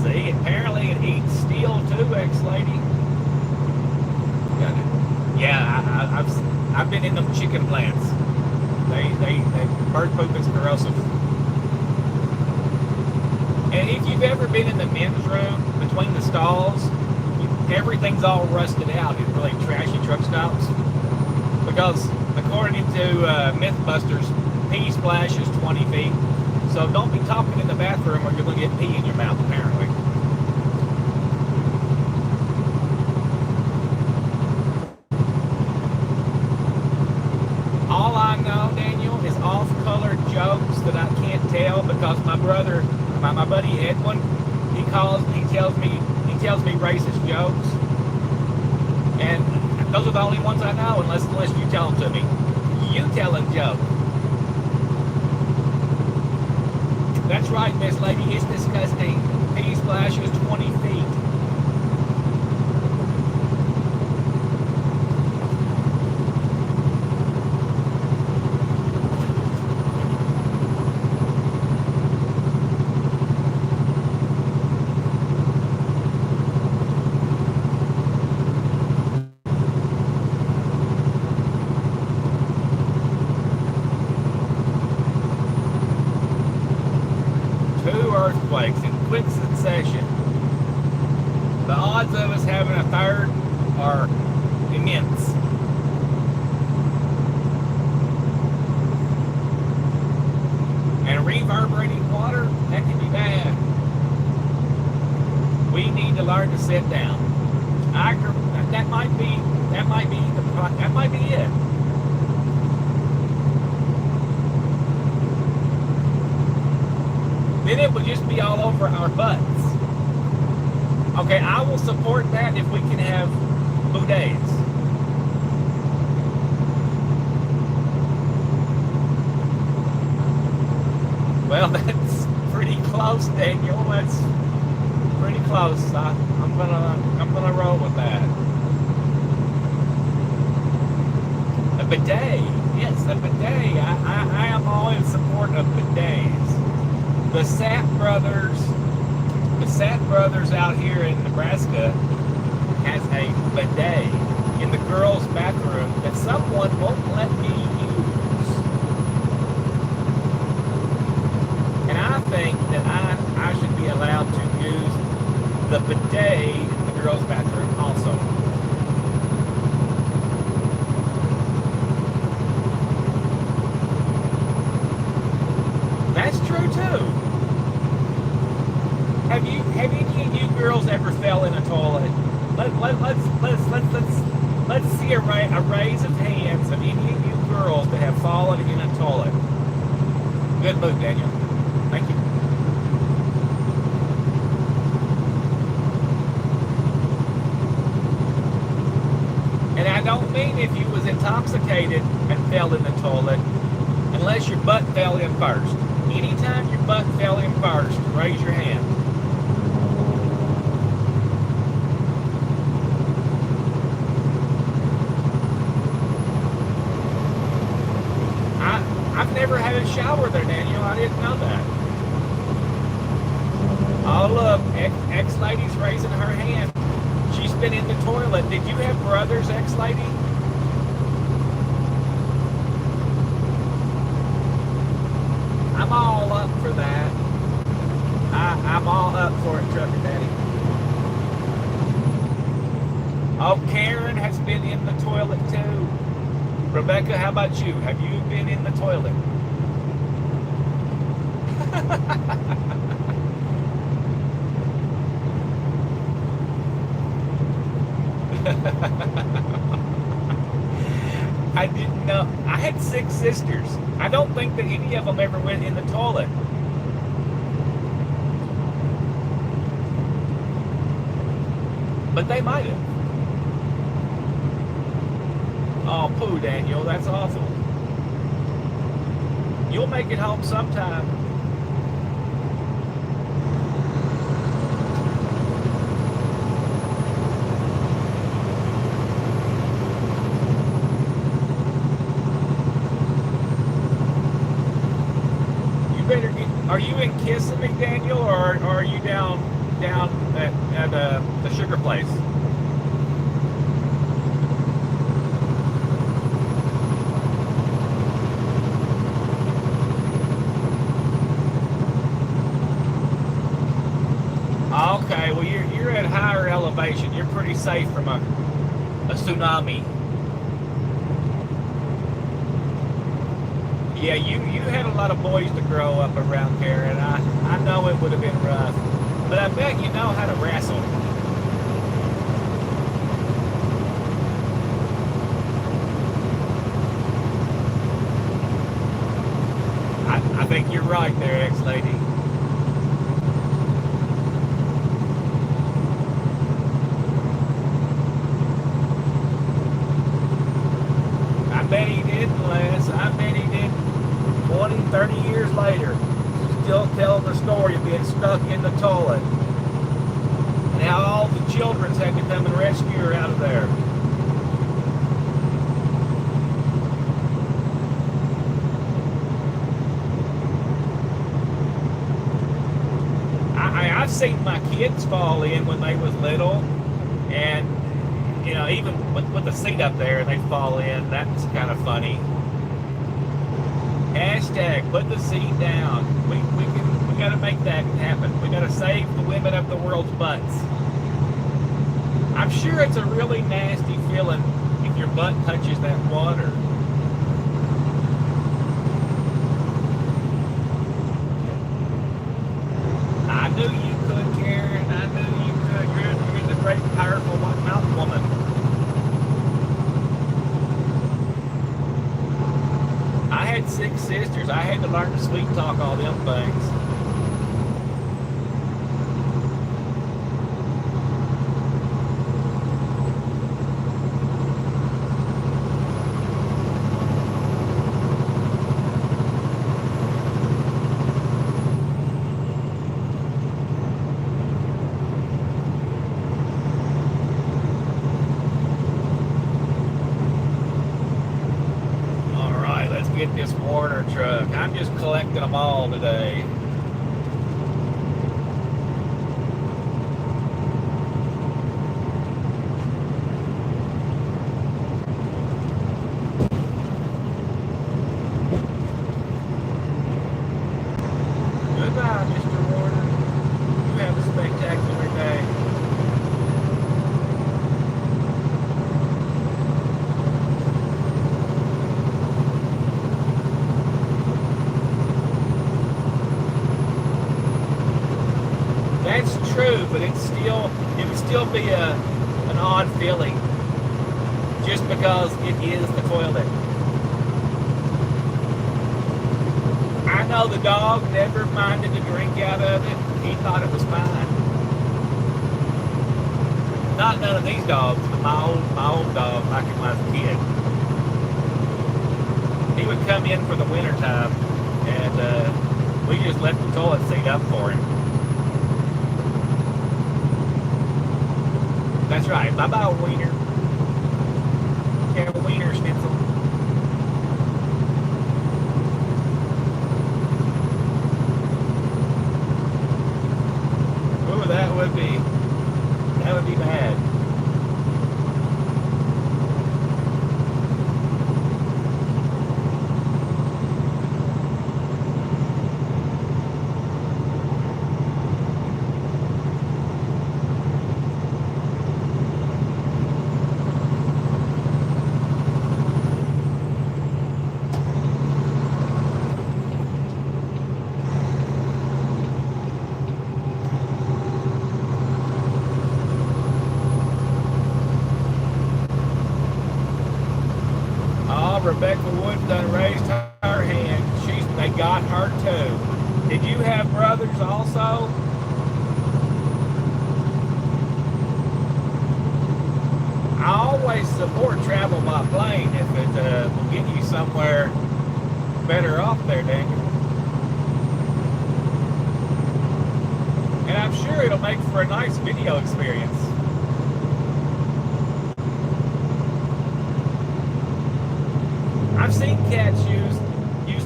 See, apparently it eats steel too, ex-lady. Got it. Yeah, I've been in them chicken plants. They bird poop is corrosive. And if you've ever been in the men's room between the stalls, everything's all rusted out in really trashy truck stops. Because according to Mythbusters, pee splash is 20 feet. So don't be talking in the bathroom or you're going to get pee in your mouth, apparently. All I know, Daniel, is off-color jokes that I can't tell because my brother, my buddy Edwin, he tells me racist jokes. And those are the only ones I know unless you tell them to me. You tell a joke. That's right, Miss Lady, it's disgusting. Pee splash is 20 feet. Earthquakes in quick succession. The odds of us having a third are immense. And reverberating water, that can be bad. We need to learn to sit down. That might be it. Then it would just be all over our butts. Okay, I will support that if we can have bidets. Well, that's pretty close, Daniel. That's pretty close. I'm gonna roll with that. A bidet, yes, a bidet. I am all in support of bidets. The Sapp brothers out here in Nebraska has a bidet in the girls' bathroom that someone won't let me use. And I think that I should be allowed to use the bidet in the girls' bathroom also. That's true too. Have any of you girls ever fell in a toilet? Let's see a raise of hands of any of you girls that have fallen in a toilet. Good move, Daniel. Thank you. And I don't mean if you was intoxicated and fell in the toilet, unless your butt fell in first. Anytime your butt fell in first, raise your hand. I've never had a shower there, Daniel. I didn't know that. Oh, look, ex-lady's raising her hand. She's been in the toilet. Did you have brothers, ex-lady? I'm all up for that. I'm all up for it, Trucker Daddy. Oh, Karen has been in the toilet too. Rebecca, how about you? Have you been in the toilet? I didn't know. I had 6 sisters. I don't think that any of them ever went in the toilet. But they might have. Oh, poo, Daniel, that's awful. You'll make it home sometime. You better get. Are you in Kissimmee, Daniel, or are you down at the sugar place? elevation. You're pretty safe from a tsunami. Yeah, you had a lot of boys to grow up around here, and I know it would have been rough. But I bet you know how to wrestle. I think you're right there, ex-lady. I bet he didn't, Les. I bet he didn't. 20, 30 years later, still telling the story of being stuck in the toilet and how all the children had to come and rescue her out of there. I've seen my kids fall in when they was little, and you know, even with the seat up there and they fall in. That's kind of funny. Hashtag put the seat down. We got to make that happen. We got to save the women of the world's butts. I'm sure it's a really nasty feeling if your butt touches that water. I knew you could, Karen. I knew you could. You're the great, powerful, mountain woman. I had 6 sisters. I had to learn to sweet talk all them things. Get this Warner truck. I'm just collecting them all today. Goodbye, Mr. Warner. You have a spectacular day. That's true, but it would still be an odd feeling just because it is the toilet. I know the dog never minded to drink out of it. He thought it was fine. Not none of these dogs, but my old dog, back when I was a kid. He would come in for the winter time, and we just left the toilet seat up for him. That's right. Bye-bye, Wiener. Have a Wiener schnitzel. Ooh, that would be bad. Rebecca Wood done raised her hand. They got her too. Did you have brothers also? I always support travel by plane if it will get you somewhere better off there, Daniel. And I'm sure it'll make for a nice video experience. I've seen cats use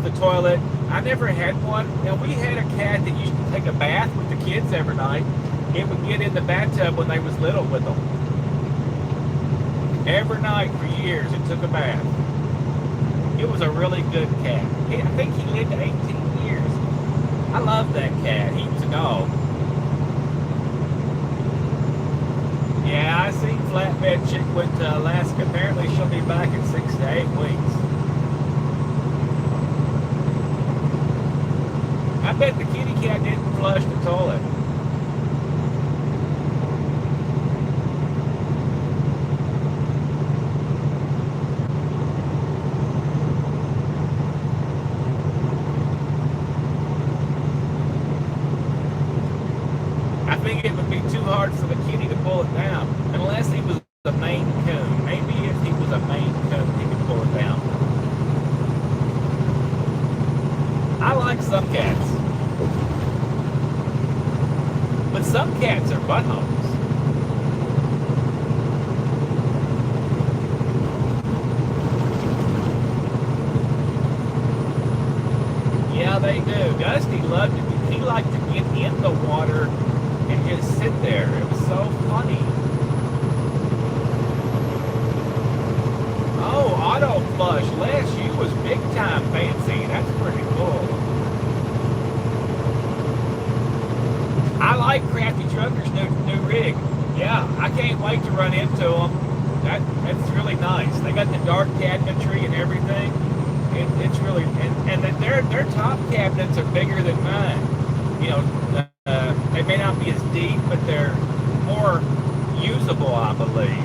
the toilet. I never had one. Now, we had a cat that used to take a bath with the kids every night. It would get in the bathtub when they was little with them. Every night for years, it took a bath. It was a really good cat. I think he lived 18 years. I loved that cat. He was a dog. Yeah, I seen Flatbed Chick went to Alaska. Apparently she'll be back in 6 to 8 weeks. I bet the kitty cat didn't flush the toilet. I think it would be too hard for the kitty to pull it down, unless he was a Maine Coon. Maybe if he was a Maine Coon, he could pull it down. I like some cats, but some cats are buttholes. Yeah, they do. Dusty loved it. He liked to get in the water and just sit there. It was so funny. Oh, auto flush. Les, you was big time fancy. That's pretty cool. I like Crafty Trucker's new rig. Yeah, I can't wait to run into them. That's really nice. They got the dark cabinetry and everything. It's really, and their top cabinets are bigger than mine. You know, they may not be as deep, but they're more usable, I believe.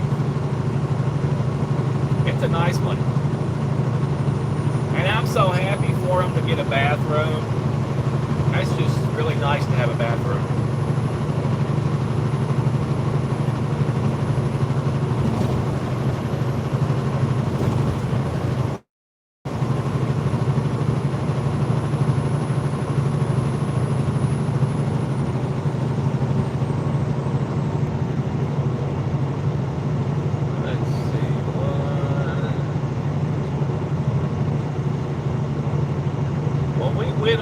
It's a nice one. And I'm so happy for them to get a bathroom. That's just really nice to have a bathroom.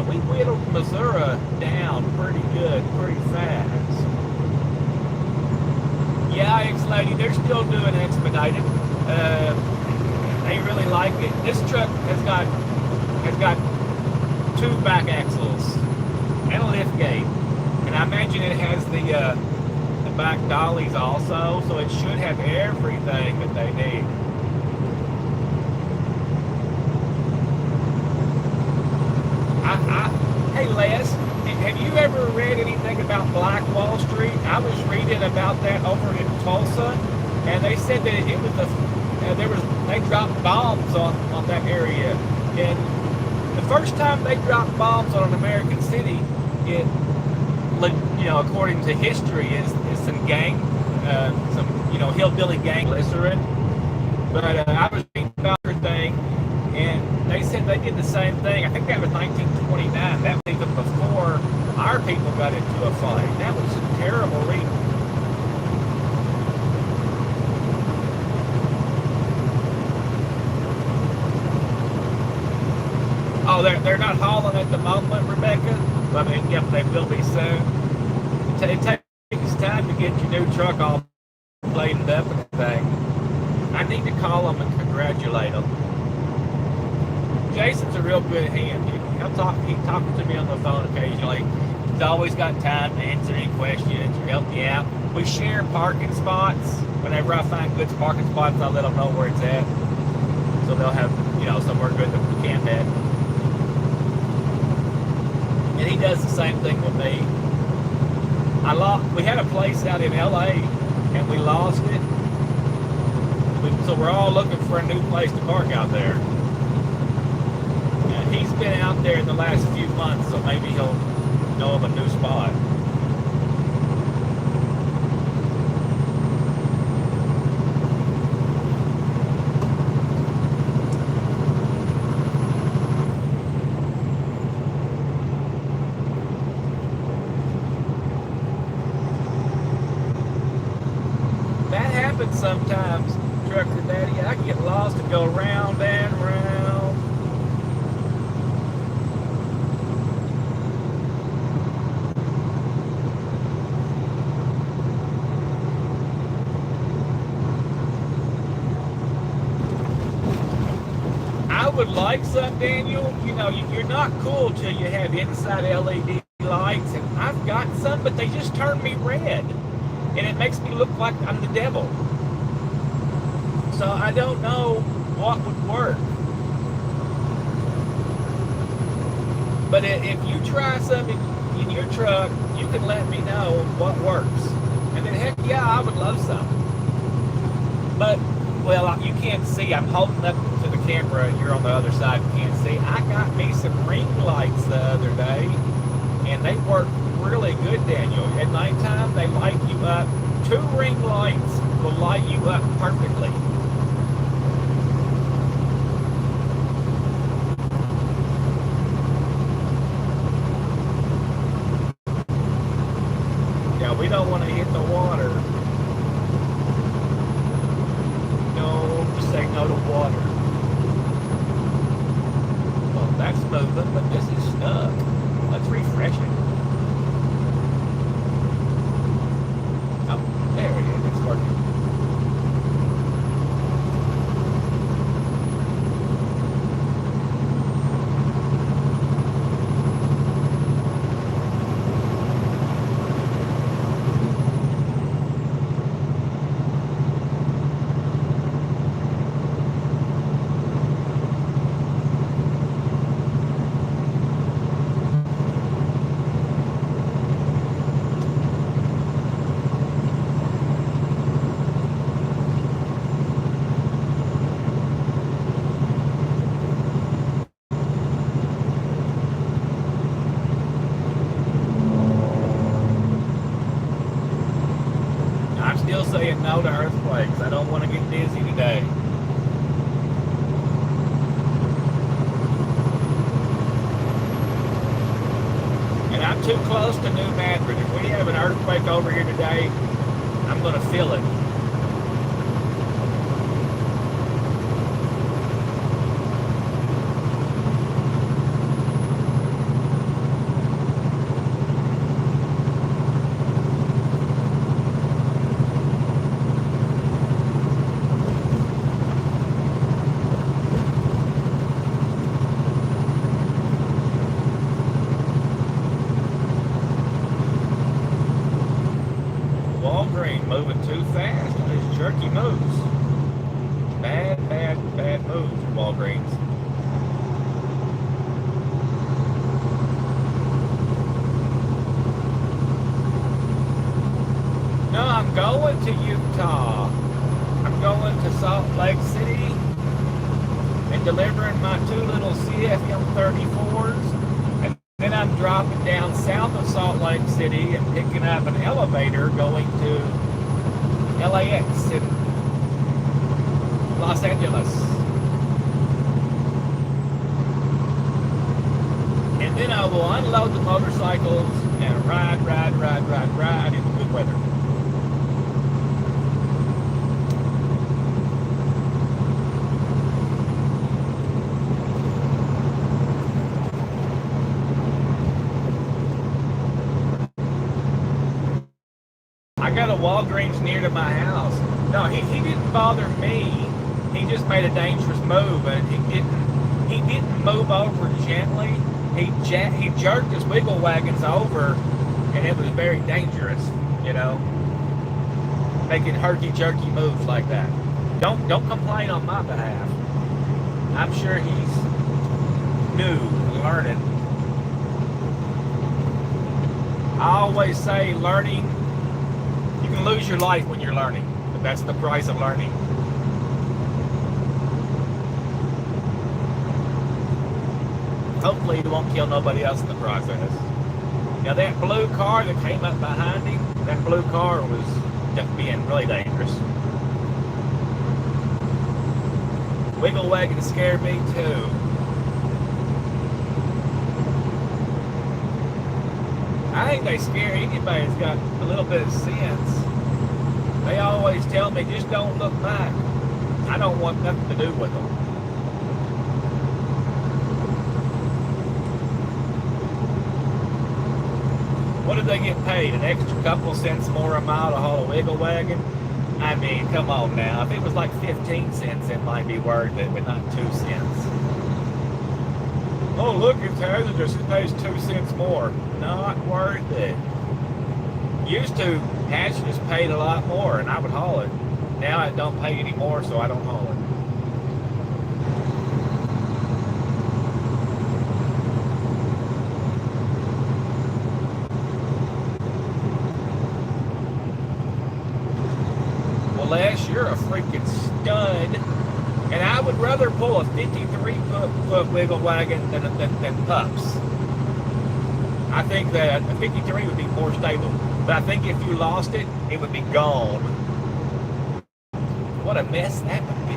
We whittled Missouri down pretty good, pretty fast. Yeah, X-Lady, they're still doing expedited. They really like it. This truck has got 2 back axles and a lift gate, and I imagine it has the back dollies also, so it should have everything that they need. Hey Les, have you ever read anything about Black Wall Street? I was reading about that over in Tulsa, and they said that it was they dropped bombs on that area, and the first time they dropped bombs on an American city, it, you know, according to history, is some hillbilly gang glycerin. But I was reading about her thing, and they said they did the same thing. I think that was 1929. That was even before our people got into a fight. That was a terrible reading. Oh, they're not hauling at the moment, Rebecca? I mean, yep, they will be soon. It takes time to get your new truck all laden up and thing. I need to call them and congratulate them. Jason's a real good hand. He talks to me on the phone occasionally. He's always got time to answer any questions or help me out. We share parking spots. Whenever I find good parking spots, I let them know where it's at, so they'll have, you know, somewhere good that we camp at. And he does the same thing with me. We had a place out in LA and we lost it. So we're all looking for a new place to park out there. And he's been out there in the last few months, so maybe he'll know of a new spot. That happens sometimes, Trucker Daddy. I get lost and go round and round. I would like some, Daniel. You know, you're not cool till you have inside LED lights, and I've got some, but they just turn me red. and it makes me look like I'm the devil. So I don't know what would work. But if you try something in your truck, you can let me know what works. And then heck yeah, I would love some. But, well, you can't see. I'm holding up to the camera. You're on the other side. You can't see. I got me some ring lights the other day, and they work really good, Daniel. At nighttime, they light you up. 2 ring lights will light you up perfectly. Yeah, we don't want to hit the water. No, just say no to water. Well, that's moving, but this is stuck. Let's refresh it. Oh, there it is. It's working. I'm still saying no to earthquakes. I don't want to get dizzy today. And I'm too close to New Madrid. If we have an earthquake over here today, I'm going to feel it. Walgreens moving too fast. These jerky moves. Bad moves, Walgreens. No, I'm going to Utah. I'm going to Salt Lake City and delivering my 2 little CFM 34s. And then I'm dropping down south of Salt Lake City and picking up an elevator going to LAX in Los Angeles. And then I will unload the motorcycles and ride in the good weather. I got a Walgreens near to my house. No, he didn't bother me. He just made a dangerous move, and he didn't move over gently. He jerked his wiggle wagons over, and it was very dangerous, you know, making herky-jerky moves like that. Don't complain on my behalf. I'm sure he's new, learning. I always say learning, you can lose your life when you're learning, but that's the price of learning. Hopefully he won't kill nobody else in the process. Now that blue car that came up behind him, that blue car was just being really dangerous. Wiggle wagon scared me too. I think they scare anybody that's got a little bit of sense. They always tell me, just don't look back. I don't want nothing to do with them. What did they get paid? An extra couple cents more a mile to haul a wiggle wagon? I mean, come on now. If it was like 15 cents, it might be worth it, but not 2 cents. Oh, look, it's hazardous. It pays 2 cents more. Not worth it. Used to, Hatchet's paid a lot more, and I would haul it. Now it don't pay anymore, so I don't haul it. Well, Les, you're a freaking stud. And I would rather pull a 53-foot wiggle wagon than pups. I think that a 53 would be more stable. But I think if you lost it, it would be gone. What a mess that would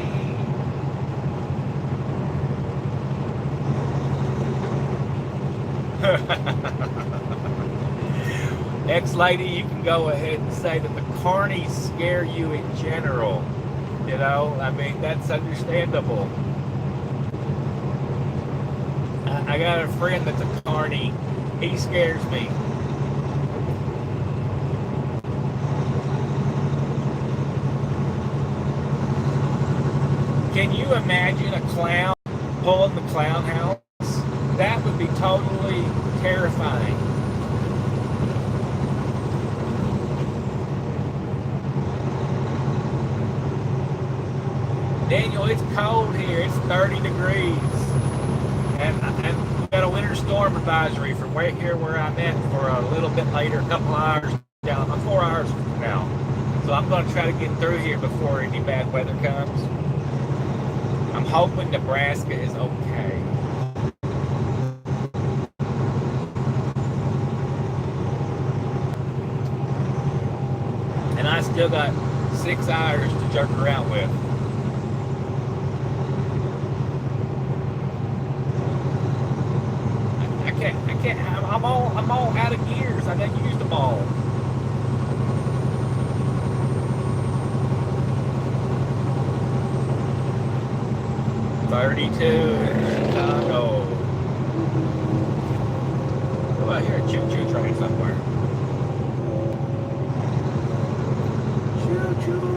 be. Ex-lady, you can go ahead and say that the carnies scare you in general. You know, I mean, that's understandable. I got a friend that's a carny. He scares me. Can you imagine a clown pulling the clown house? That would be totally terrifying. Daniel, it's cold here. It's 30 degrees. And we've got a winter storm advisory from right here where I'm at for a little bit later, a couple hours down, 4 hours from now. So I'm going to try to get through here before any bad weather comes. I'm hoping Nebraska is okay. And I still got 6 hours to jerk around with. I'm all out of gears. I didn't use them all. $32 in Chicago. Oh, I hear a choo-choo train somewhere. Choo-choo.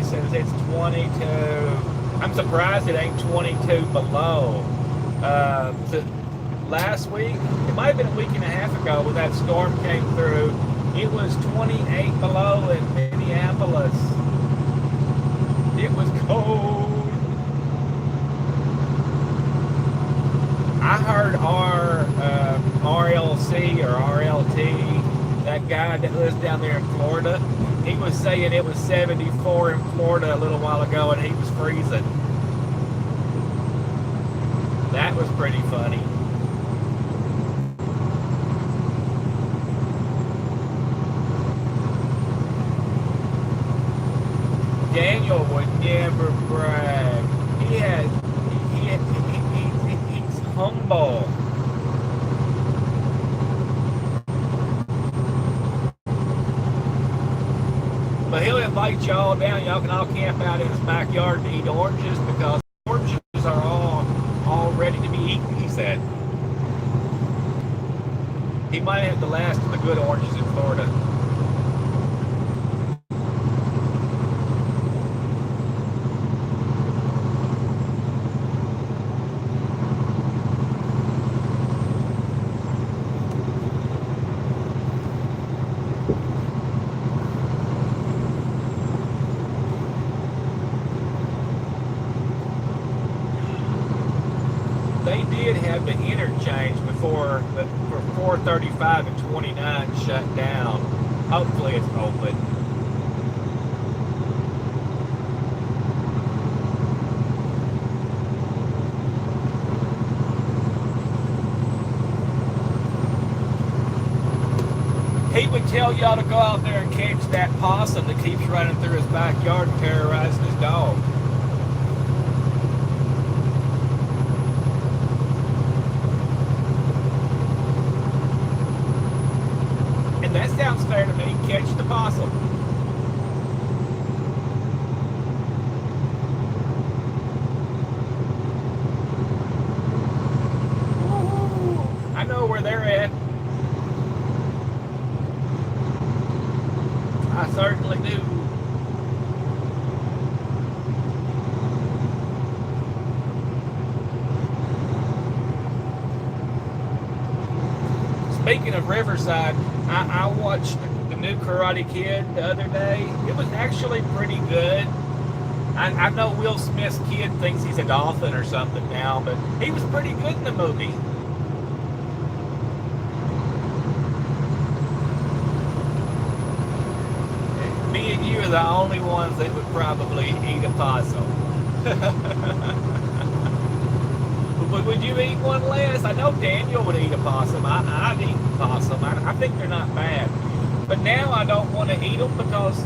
Says it's 22. I'm surprised it ain't 22 below. Last week, it might have been a week and a half ago when that storm came through, it was 28 below in Minneapolis. It was cold. I heard RLC or RLT, that guy that lives down there in Florida, he was saying it was 74 in Florida a little while ago and he was freezing. That was pretty funny. Daniel would never brag. He's humble. But he'll invite y'all down. Y'all can all camp out in his backyard and eat oranges because oranges are all ready to be eaten, he said. He might have the last of the good oranges in Florida. They did have the interchange before 435 and 29 shut down. Hopefully it's open. He would tell y'all to go out there and catch that possum that keeps running through his backyard and terrorizing his dog. And that sounds fair to me. Catch the possum. I know where they're at. speaking of Riverside, I watched the new Karate Kid the other day. It was actually pretty good. I know Will Smith's kid thinks he's a dolphin or something now, but he was pretty good in the movie. Me and you are the only ones that would probably eat a possum. But would you eat one less? I know Daniel would eat a possum. I'd eat possum. I think they're not bad. But now I don't want to eat them because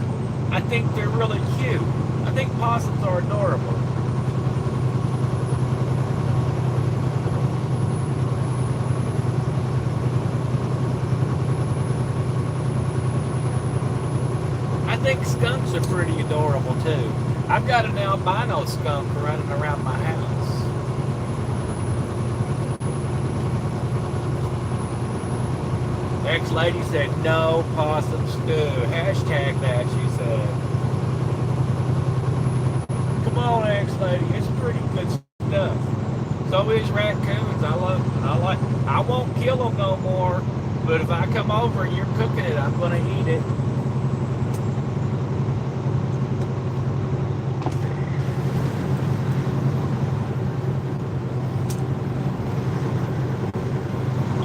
I think they're really cute. I think possums are adorable. I think skunks are pretty adorable too. I've got an albino skunk running around my house. Ex-lady said, no possum stew. Hashtag that, she said. Come on, ex-lady. It's pretty good stuff. So is raccoons. I won't kill them no more. But if I come over and you're cooking it, I'm going to eat it.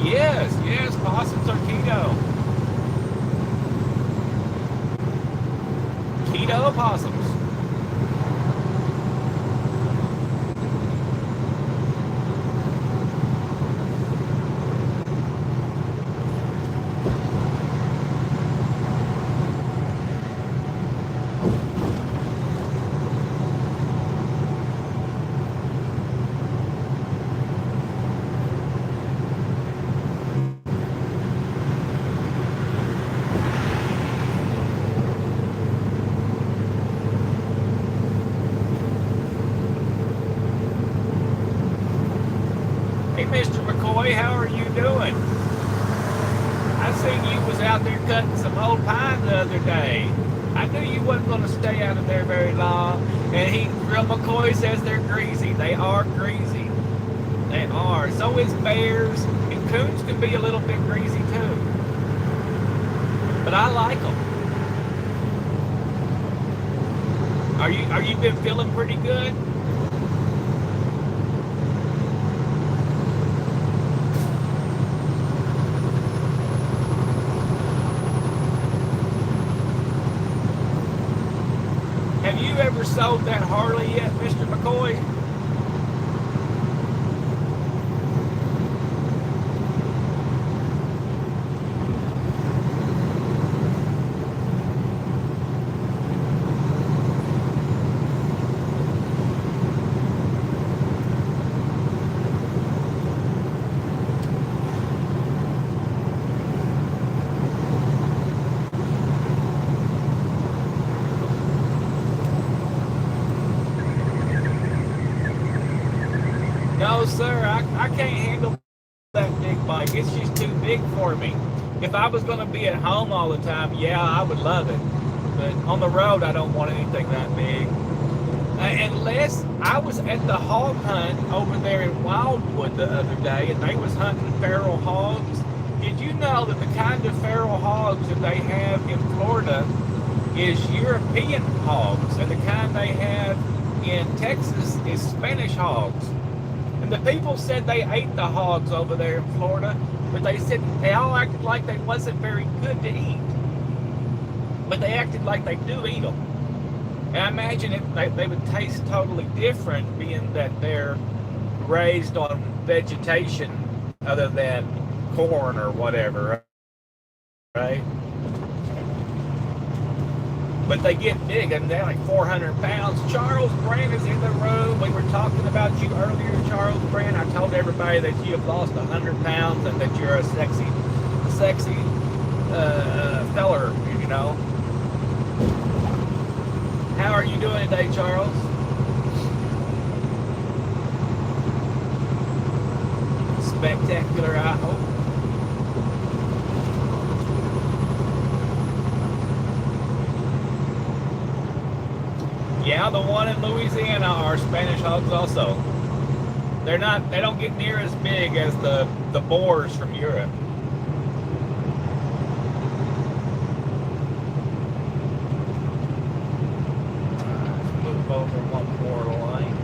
Yes, possums are keto. Keto possums. Mr. McCoy, how are you doing? I seen you was out there cutting some old pine the other day. I knew you wasn't going to stay out of there very long. And Real McCoy says they're greasy. They are greasy. They are. So is bears. And coons can be a little bit greasy too. But I like them. Are you been feeling pretty good? Have you ever sold that Harley yet, Mr. McCoy? No, sir, I can't handle that big bike. It's just too big for me. If I was going to be at home all the time, yeah, I would love it. But on the road, I don't want anything that big. Unless I was at the hog hunt over there in Wildwood the other day, and they was hunting feral hogs. Did you know that the kind of feral hogs that they have in Florida is European hogs, and the kind they have in Texas is Spanish hogs? And the people said they ate the hogs over there in Florida, but they said they all acted like they wasn't very good to eat. But they acted like they do eat them. And I imagine they would taste totally different, being that they're raised on vegetation other than corn or whatever, right? But they get big, and they're like 400 pounds. Charles Brand is in the room. We were talking about you earlier, Charles Brand. I told everybody that you have lost 100 pounds and that you're a sexy feller, you know. How are you doing today, Charles? Spectacular, I hope. Yeah, the one in Louisiana are Spanish hogs also. They don't get near as big as the boars from Europe. drive over one more lane.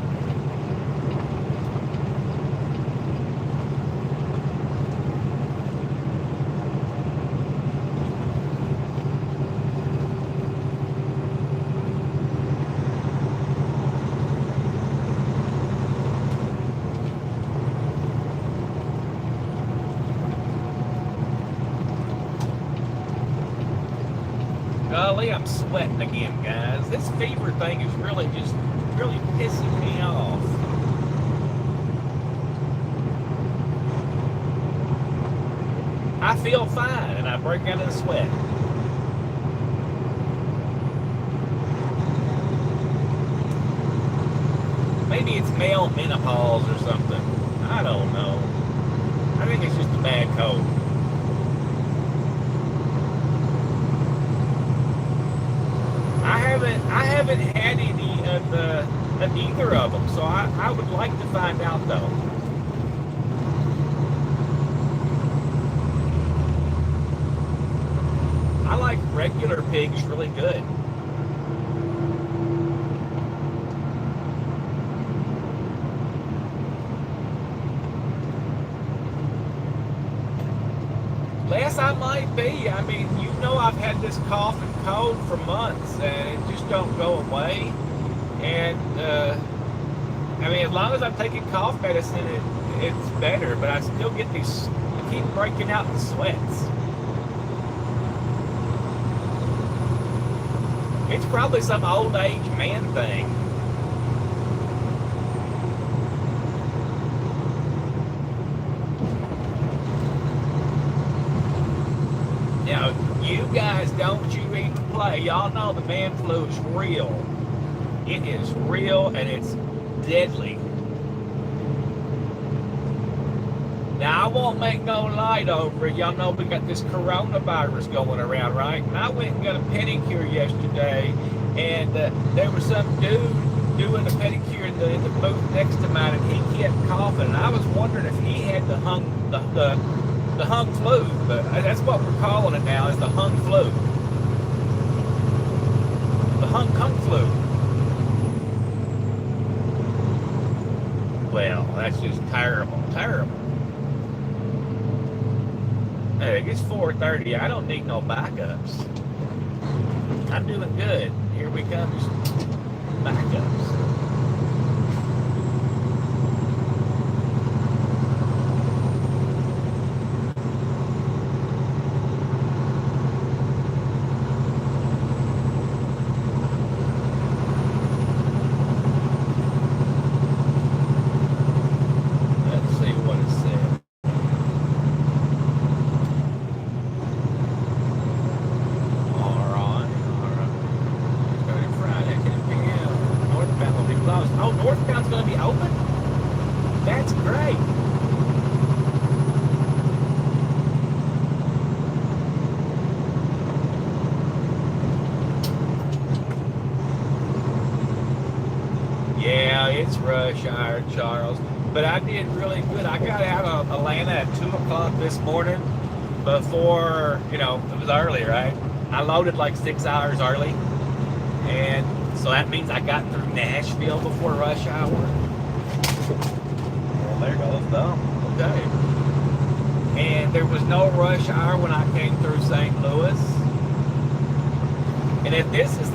Golly, I'm sweating again, guys. This fever thing is really pissing me off. I feel fine and I break out in sweat. Maybe it's male menopause or something. I don't know. I think it's just a bad cold. I haven't had any of either of them, so I would like to find out though. I like regular pigs really good. Less I might be. I mean, you know, I've had this cough and cold for months, and it just don't go away. And I mean, as long as I'm taking cough medicine, it's better. But I still get these. I keep breaking out in sweats. It's probably some old age man thing. Now, you guys, don't you even play. Y'all know the man flu is real. It is real and it's deadly. Now, I won't make no light over it. Y'all know we got this coronavirus going around, right? And I went and got a pedicure yesterday, and there was some dude doing a pedicure in the booth next to mine, and he kept coughing. And I was wondering if he had the hung flu, but that's what we're calling it now, is the hung flu. The hung flu. Well, that's just terrible, terrible. Hey, it's 4:30. I don't need no backups. I'm doing good. Here we come, just backups. It's rush hour, Charles. But I did really good. I got out of Atlanta at 2 o'clock this morning before, you know, it was early, right? I loaded like 6 hours early. And so that means I got through Nashville before rush hour. Well, there goes them. Okay. And there was no rush hour when I came through St. Louis. And if this is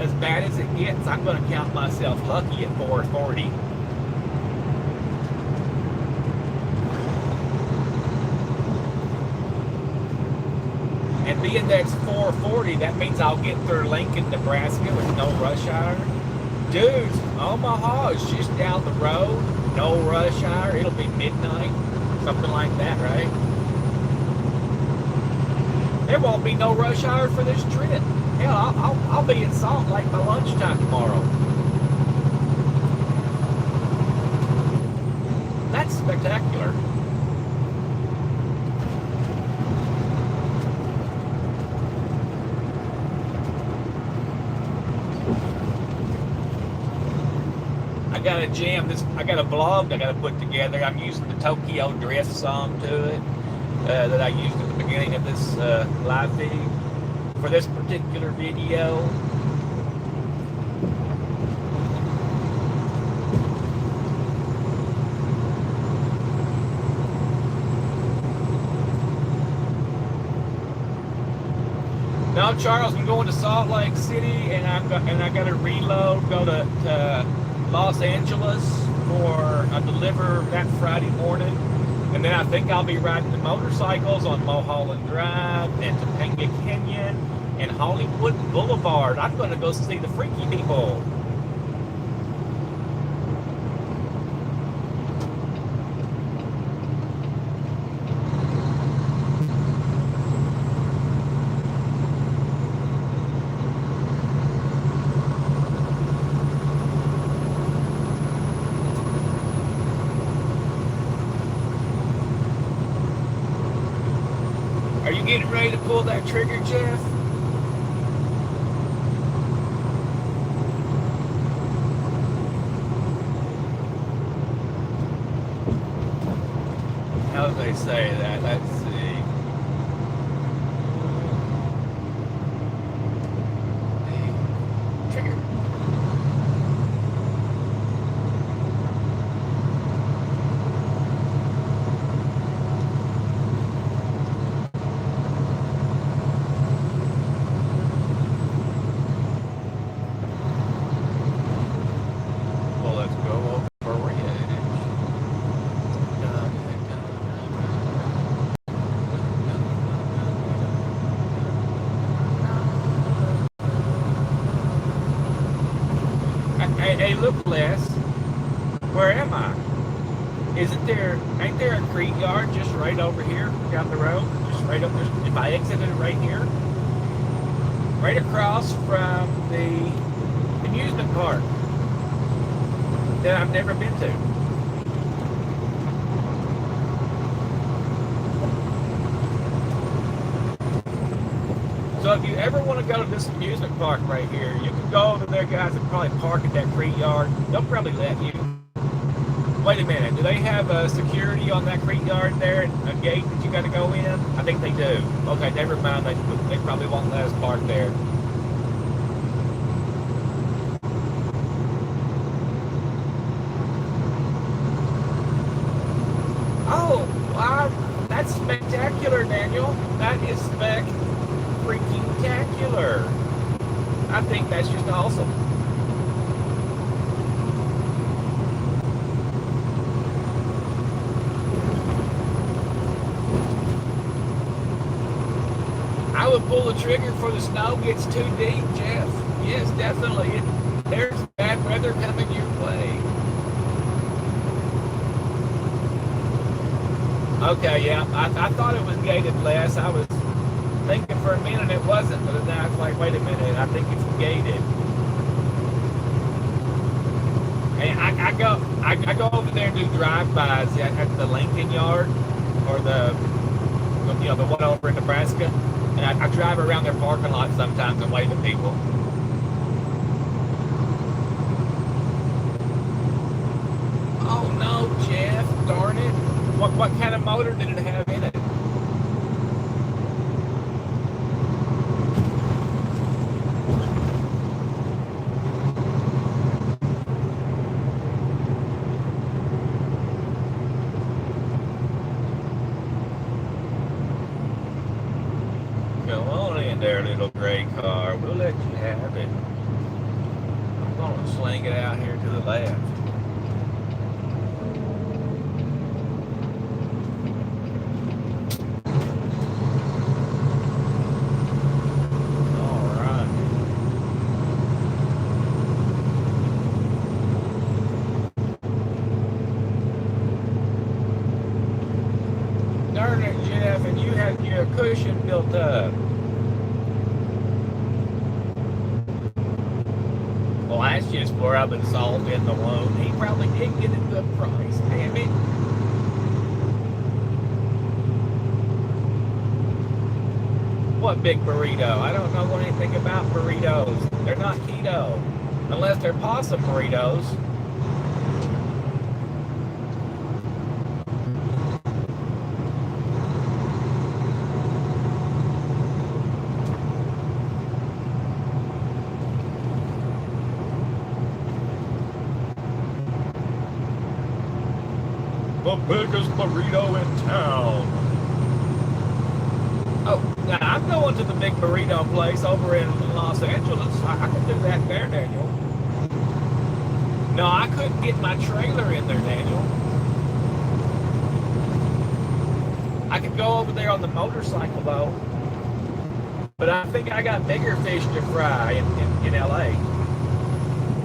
as bad as it gets, I'm going to count myself lucky at 4:40. And being that it's 4:40, that means I'll get through Lincoln, Nebraska with no rush hour. Dudes, Omaha is just down the road, no rush hour. It'll be midnight, something like that, right? There won't be no rush hour for this trip. Hell, I'll be in Salt Lake by lunchtime tomorrow. That's spectacular. I got a jam. I got a blog I got to put together. I'm using the Tokyo Drift song to it that I used at the beginning of this live feed. For this particular video. No, Charles, I'm going to Salt Lake City, and I got to reload, go to Los Angeles for a deliver that Friday morning, and then I think I'll be riding the motorcycles on Mulholland Drive and Topanga Canyon and Hollywood Boulevard. I'm going to go see the freaky people. Are you getting ready to pull that trigger, Jeff? How do they say that? Let's see. Trigger. Well, let's go over ridge. Hey, look, Les. Where am I? Ain't there a creek yard just right over here down the road? Just right up there. If I exited it right here, right across from the amusement park that I've never been to. So if you ever want to go to this amusement park right here, you can go over there, guys, and probably park at that creek yard. They'll probably let you. Wait a minute, do they have security on that creek yard there, a gate that you got to go in? I think they do. Okay, never mind, they probably won't let us park there. Oh, wow, that's spectacular, Daniel. That is freaking-tacular. I think that's just awesome. I would pull the trigger before the snow gets too deep, Jeff. Yes, definitely. There's bad weather coming your way. Okay, yeah. I thought it was gated less. I was thinking for a minute it wasn't, but then I was like, wait a minute, I think it's gated. And I go over there and do drive-bys at the Lincoln Yard or the one over in Nebraska. And I drive around their parking lot sometimes and wave at people. Oh no, Jeff, darn it. What kind of motor did it have in it? Come on in there, little gray car. We'll let you have it. I'm gonna sling it out here to the left. Darn it, Jeff, and you had your cushion built up. Well, that's just rubbing salt in the wound. He probably did get a good price, damn it. What big burrito? I don't know anything about burritos. They're not keto. Unless they're possum burritos. The biggest burrito in town. Oh. Now, I'm going to the big burrito place over in Los Angeles. I can do that there, Daniel. No, I couldn't get my trailer in there, Daniel. I could go over there on the motorcycle, though. But I think I got bigger fish to fry in LA.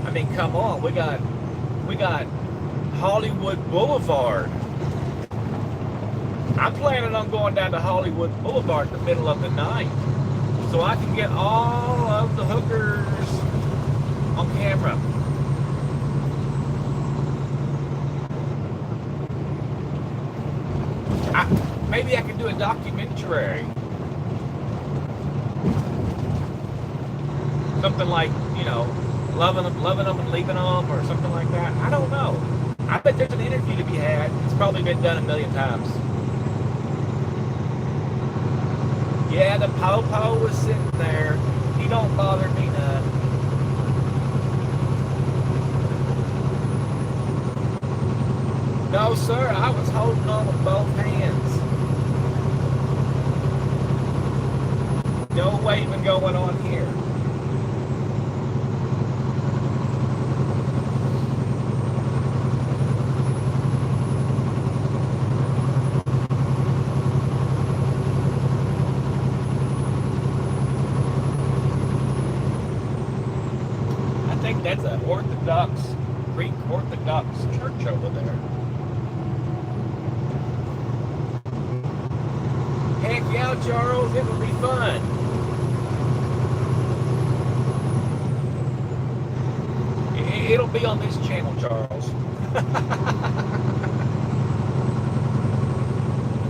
I mean, come on, we got Hollywood Boulevard. I'm planning on going down to Hollywood Boulevard in the middle of the night so I can get all of the hookers on camera. Maybe I could do a documentary. Something like, you know, loving them and leaving them, or something like that. I don't know. I bet there's an interview to be had. It's probably been done a million times. Yeah, the po-po was sitting there. He don't bother me none. No, sir, I was holding on with both hands. No waving going on here. That's an Greek Orthodox church over there. Heck yeah, Charles, it will be fun. It'll be on this channel, Charles.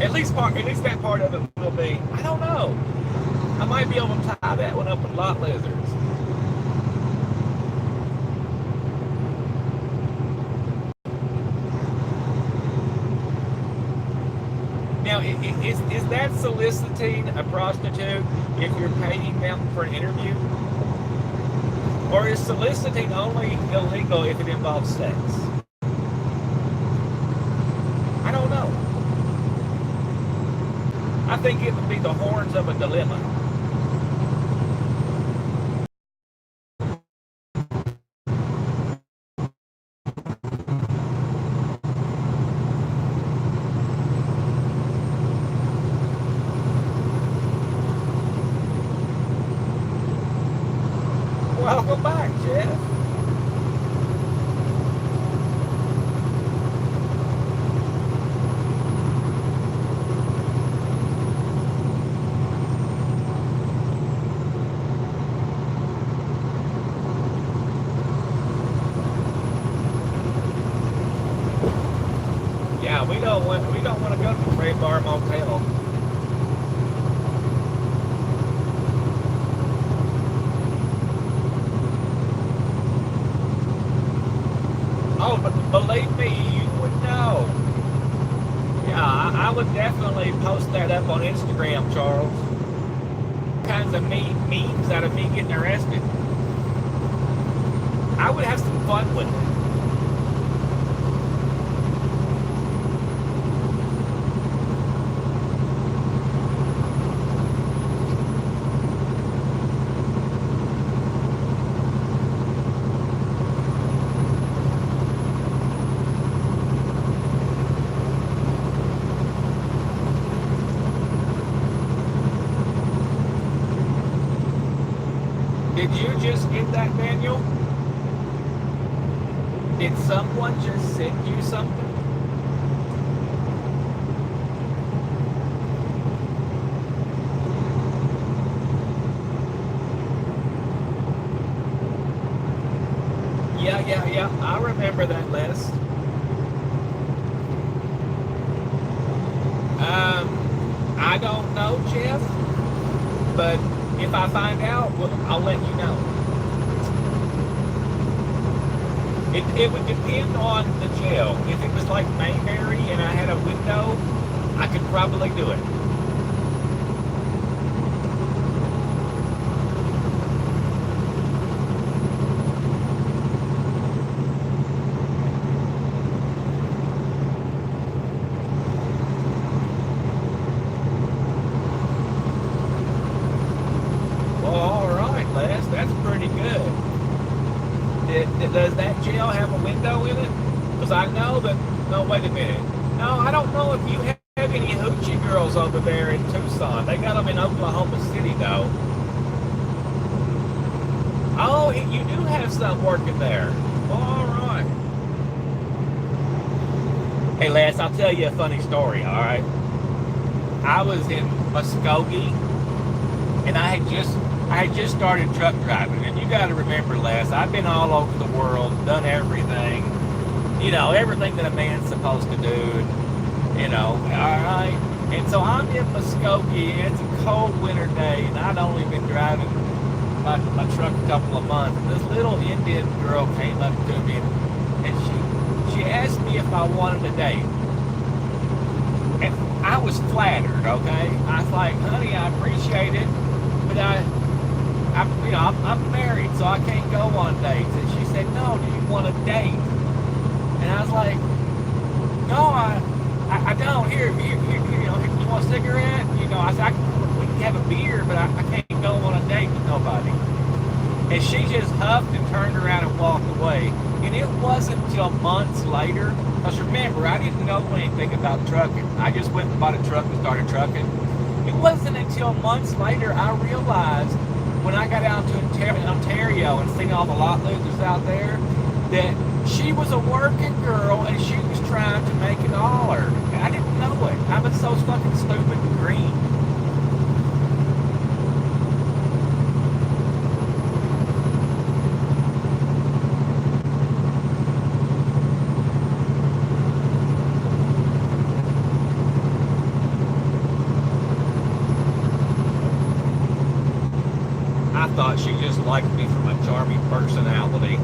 At least that part of it will be. I don't know. I might be able to tie that one up with lot lizards. Now, is that soliciting a prostitute if you're paying them for an interview? Or is soliciting only illegal if it involves sex? I don't know. I think it would be the horns of a dilemma. Welcome back, Jeff. Yeah, we don't want to go to the Ray Bar Motel. Oh, but believe me, you would know. Yeah, I would definitely post that up on Instagram, Charles. Kinds of memes out of me getting arrested. I would have some fun with it. Did you just get that, Daniel? Did someone just send you something? Yeah. I remember that list. I don't know, Jeff, but if I find out, well, I'll let you know. It would depend on the jail. If it was like Mayberry and I had a window, I could probably do it. have a window in it? Because I know that, no, wait a minute. No, I don't know if you have any hoochie girls over there in Tucson. They got them in Oklahoma City, though. Oh, you do have some working there. Well, all right. Hey, Les, I'll tell you a funny story, all right? I was in Muskogee, and I had just started truck driving. And you got to remember, Les, I've been all over the world, done everything. You know, everything that a man's supposed to do. You know, all right? And so I'm in Muskogee, and it's a cold winter day, and I'd only been driving my truck a couple of months. And this little Indian girl came up to me, and she asked me if I wanted a date. And I was flattered, okay? I was like, honey, I appreciate it, but I'm married, so I can't go on dates. And she said, no, do you want a date? And I was like, no, I don't. Here, you want a cigarette? You know, I said, we can have a beer, but I can't go on a date with nobody. And she just huffed and turned around and walked away. And it wasn't until months later, because remember, I didn't know anything about trucking. I just went and bought a truck and started trucking. It wasn't until months later I realized, when I got out to Ontario and seen all the lot losers out there, that she was a working girl and she was trying to make it holler. And I didn't know it. I was so fucking stupid and green. I thought she just liked me for my charming personality.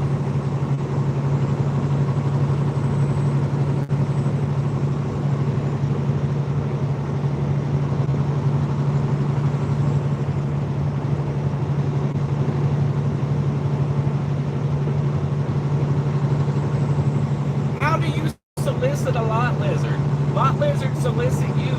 How do you solicit a lot lizard? Lot lizards solicit you.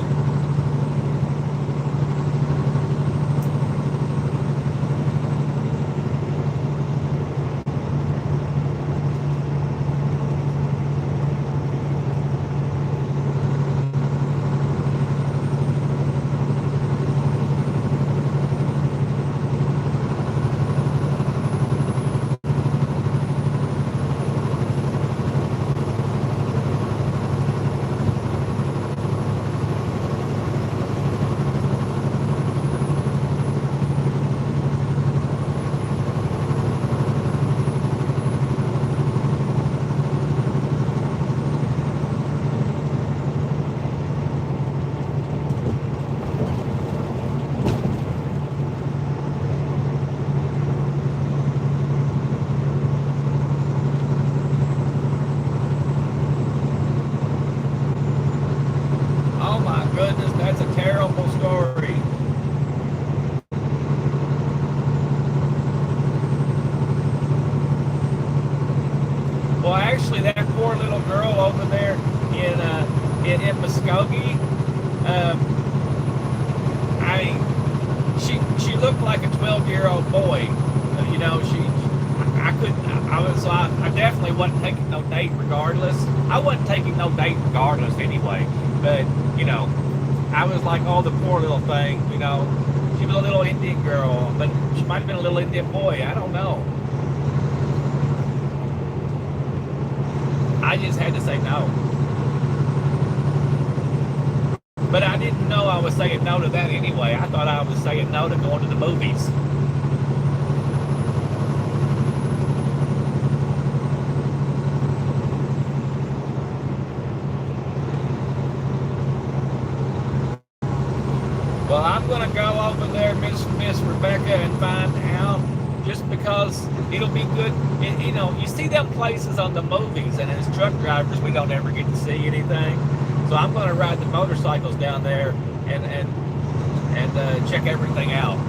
Oh my goodness, that's a terrible story. Well, actually, that poor little girl over there in Muskogee, I mean, she looked like a 12-year-old boy. You know, I definitely wasn't taking no date regardless. I wasn't taking no date regardless anyway. But, you know, I was like, oh, the poor little thing, you know. She was a little Indian girl, but she might have been a little Indian boy. I don't know. I just had to say no. But I didn't know I was saying no to that anyway. I thought I was saying no to going to the movies. Well, I'm going to go over there, Miss Rebecca, and find out, just because it'll be good. You know, you see them places on the movies, and as truck drivers, we don't ever get to see anything. So I'm going to ride the motorcycles down there and check everything out.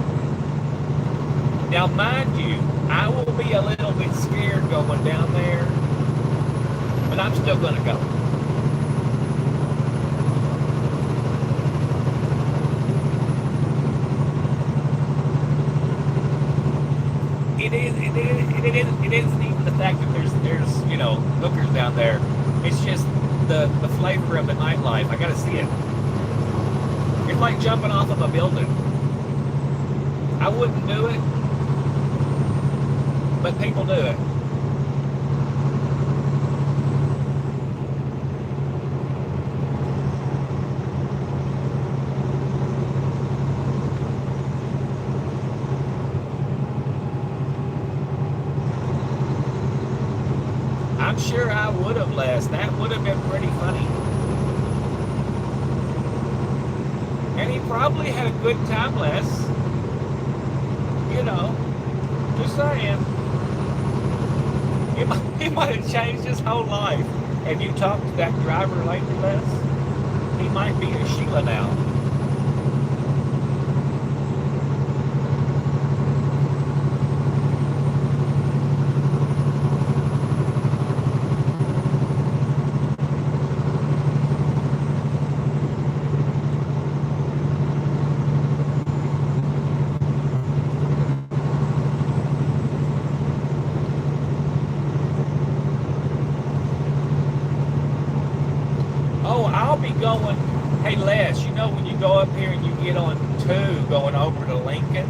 Now, mind you, I will be a little bit scared going down there, but I'm still going to go. It isn't even the fact that there's us, hookers down there. It's just the flavor of the nightlife. I gotta see it. It's like jumping off of a building. I wouldn't do it, but people do it. I'm sure I would have, Les. That would have been pretty funny. And he probably had a good time, Les. Just saying. He might have changed his whole life. Have you talked to that driver lately, Les? He might be a Sheila now. Going, hey Les, when you go up here and you get on 2 going over to Lincoln,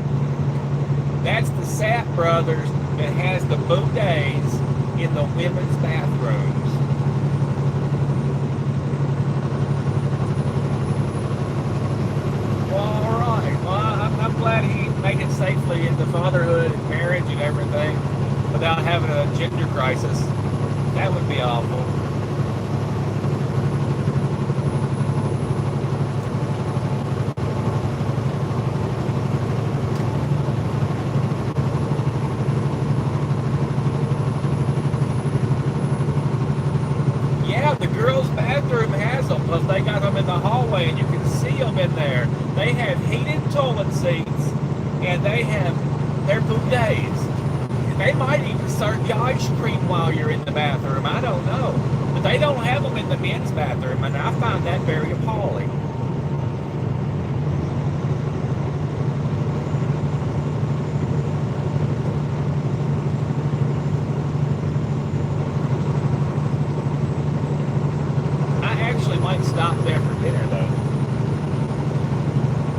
that's the Sapp Brothers that has the bidets in the women's bathrooms. Well, all right. Well, I'm glad he made it safely into fatherhood and marriage and everything without having a gender crisis. That would be awful. The girls' bathroom has them, plus they got them in the hallway, and you can see them in there. They have heated toilet seats, and they have their bidets. They might even serve you ice cream while you're in the bathroom. I don't know, but they don't have them in the men's bathroom, and I find that very appalling. Might stop there for dinner though.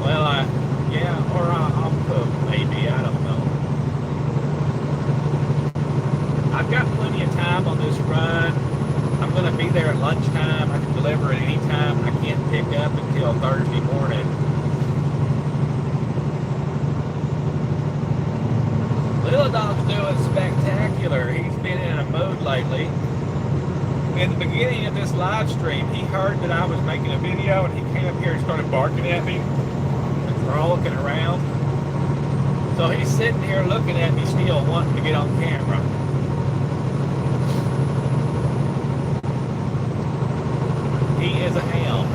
Well, or I'll cook maybe. I don't know. I've got plenty of time on this run. I'm going to be there at lunchtime. I can deliver at any time. I can't pick up until Thursday morning. Little Dog's doing spectacular. He's been in a mood lately. In the beginning of this live stream, he heard that I was making a video, and he came up here and started barking at me and frolicking around. So he's sitting here looking at me still, wanting to get on camera. He is a hound.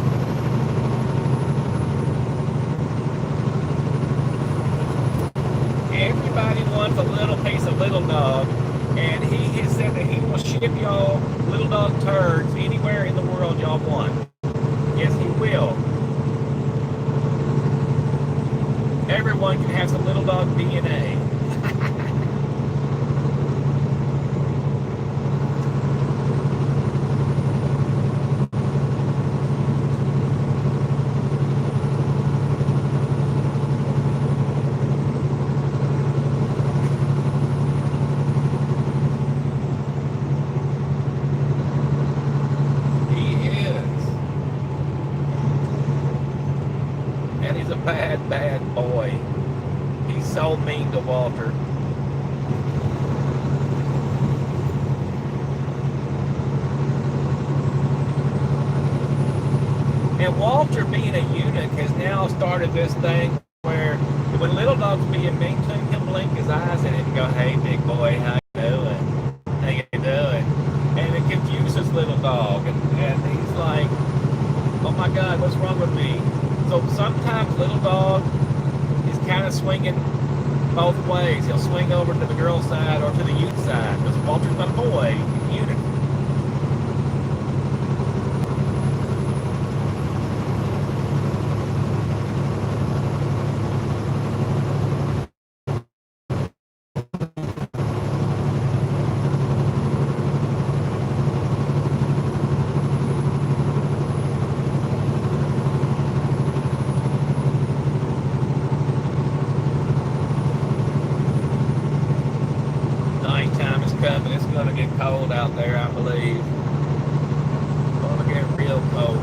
Everybody wants a little piece of Little Dog. And he has said that he will ship y'all Little Dog turds anywhere in the world y'all want. Yes, he will. Everyone can have some Little Dog DNA. Bad boy. He's so mean to Walter. And Walter, being a eunuch, has now started this thing where when Little Dog's being mean to him, he'll blink his eyes at him and go, "Hey, big boy, how you doing? How you doing?" And it confuses Little Dog. And he's like, "Oh my God, what's wrong with me?" So sometimes Little Dog is kind of swinging both ways. He'll swing over to the girl side or to the youth side because Walter's not a boy, he's a eunuch. cold out there, I believe. Gonna get real cold.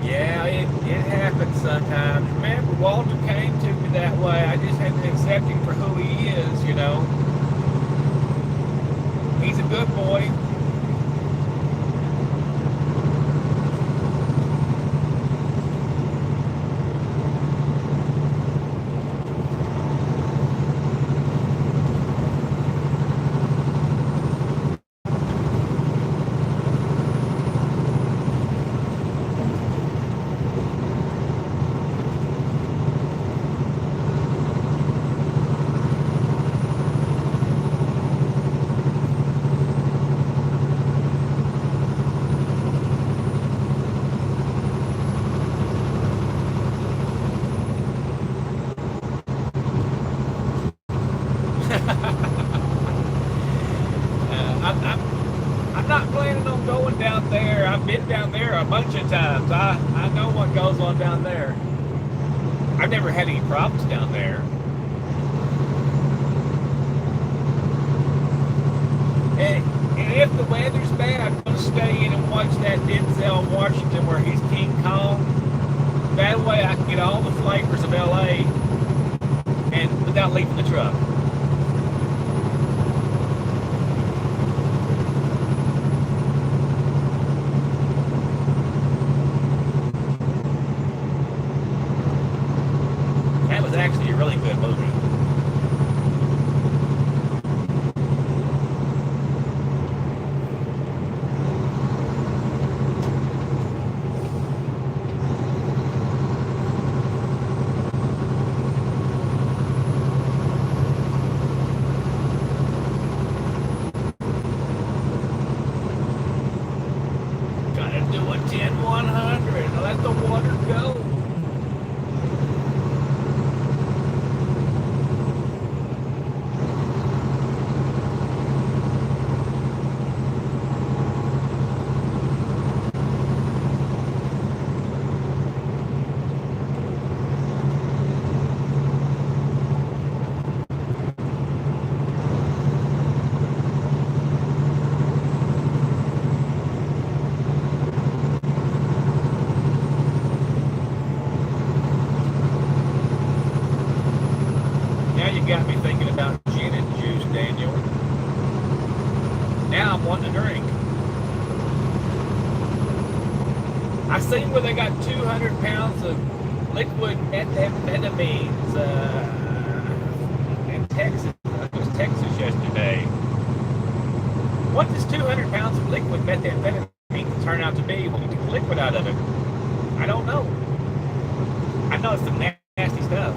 Yeah, it happens sometimes. Remember, Walter came to me that way. I just had to accept him for who he is, you know. He's a good boy. I'm not planning on going down there. I've been down there a bunch of times. I know what goes on down there. I've never had any problems down there. And if the weather's bad, I'm going to stay in and watch that Denzel Washington where he's King Kong. That way I can get all the flavors of LA and without leaving the truck. That was actually a really good movie. Gotta do a 10-100. Let the water go. Now you got me thinking about gin and juice, Daniel. Now I'm wanting to drink. I seen where they got 200 pounds of liquid methamphetamines in Texas. It was Texas yesterday. What does 200 pounds of liquid methamphetamine turn out to be when you get the liquid out of it? I don't know. I know it's some nasty stuff.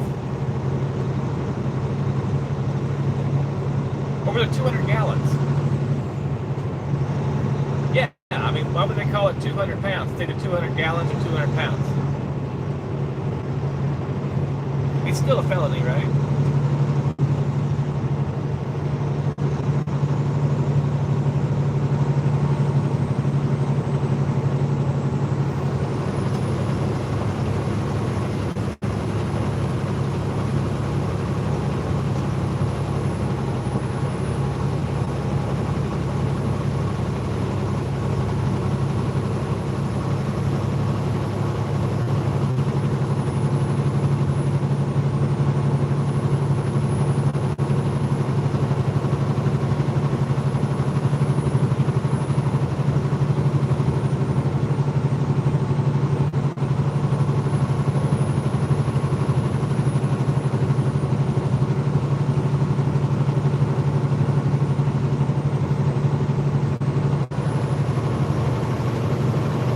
Over the 200 gallons. Yeah, I mean, why would they call it 200 pounds? It's either 200 gallons or 200 pounds. It's still a felony, right?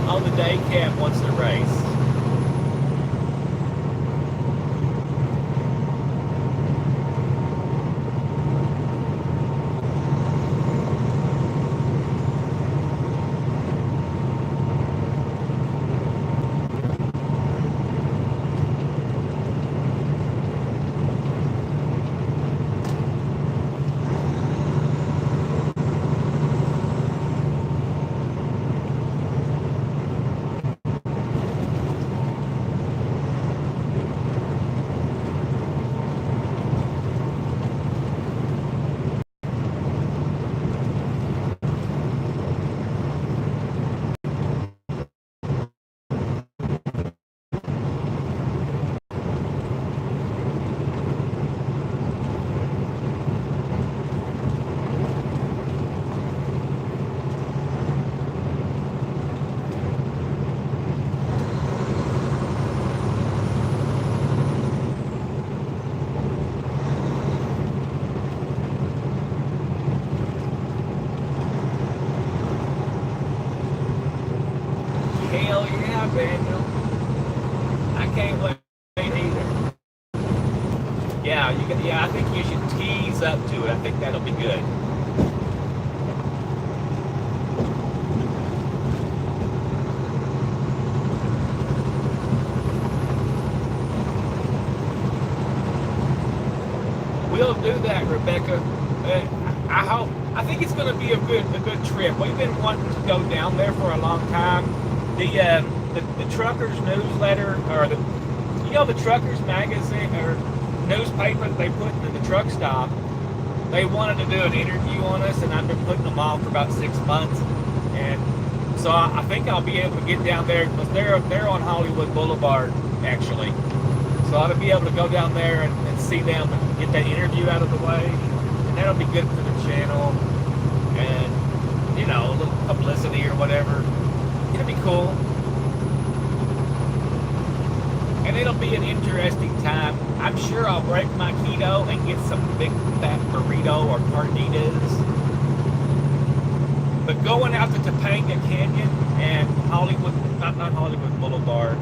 On the day cab wants to race. can't wait either. Yeah, I think you should tease up to it. I think that'll be good. We'll do that, Rebecca. I think it's going to be a good trip. We've been wanting to go down there for a long time. The Truckers newsletter, or the Truckers magazine or newspaper that they put in the truck stop, they wanted to do an interview on us, and I've been putting them off for about 6 months. And so I think I'll be able to get down there, because they're on Hollywood Boulevard, actually. So I ought to be able to go down there and see them and get that interview out of the way. And that'll be good for the channel. And, a little publicity or whatever. It'll be cool. And it'll be an interesting time. I'm sure I'll break my keto and get some big fat burrito or carnitas. But going out to Topanga Canyon and Hollywood, not Hollywood Boulevard,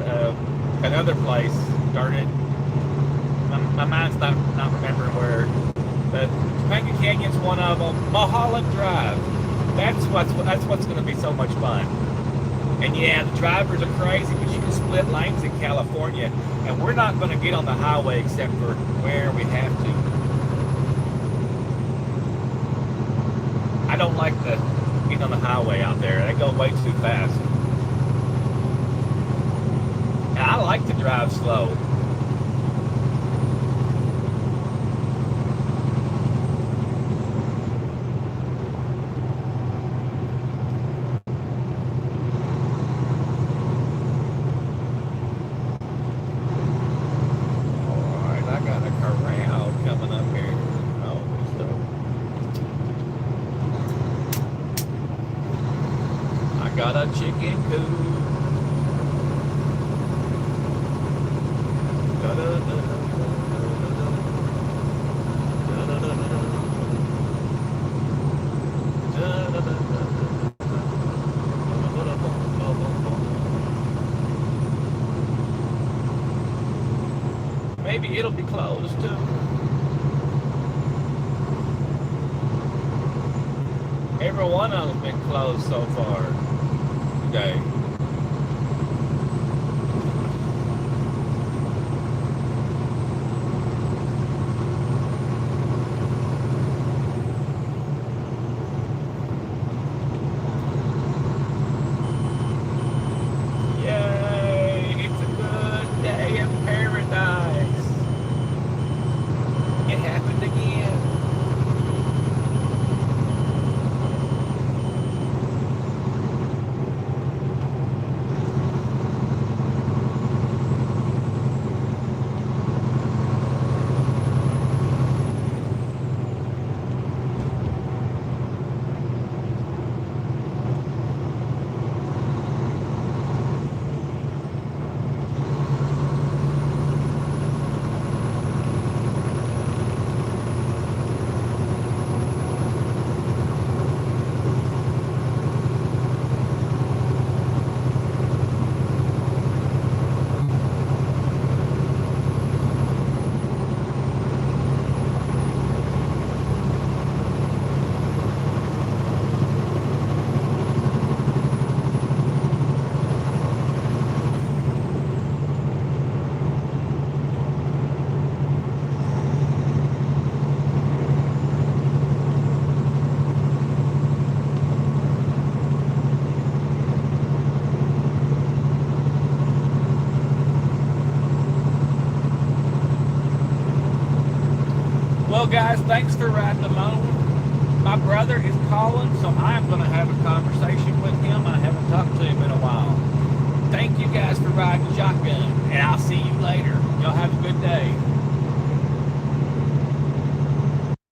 another place, darn it. My mind's not remembering where. But Topanga Canyon's one of them. Mulholland Drive. That's what's going to be so much fun. And yeah, the drivers are crazy, but you can split lanes in California, and we're not going to get on the highway except for where we have to. I don't like getting on the highway out there. They go way too fast. And I like to drive slow. Got a chicken coop. Maybe it'll be closed too. Every one of them's been closed so far today. Yay! It's a good day in paradise. It happened again. Well, guys, thanks for riding along. My brother is calling, so I am going to have a conversation with him. I haven't talked to him in a while. Thank you guys for riding shotgun, and I'll see you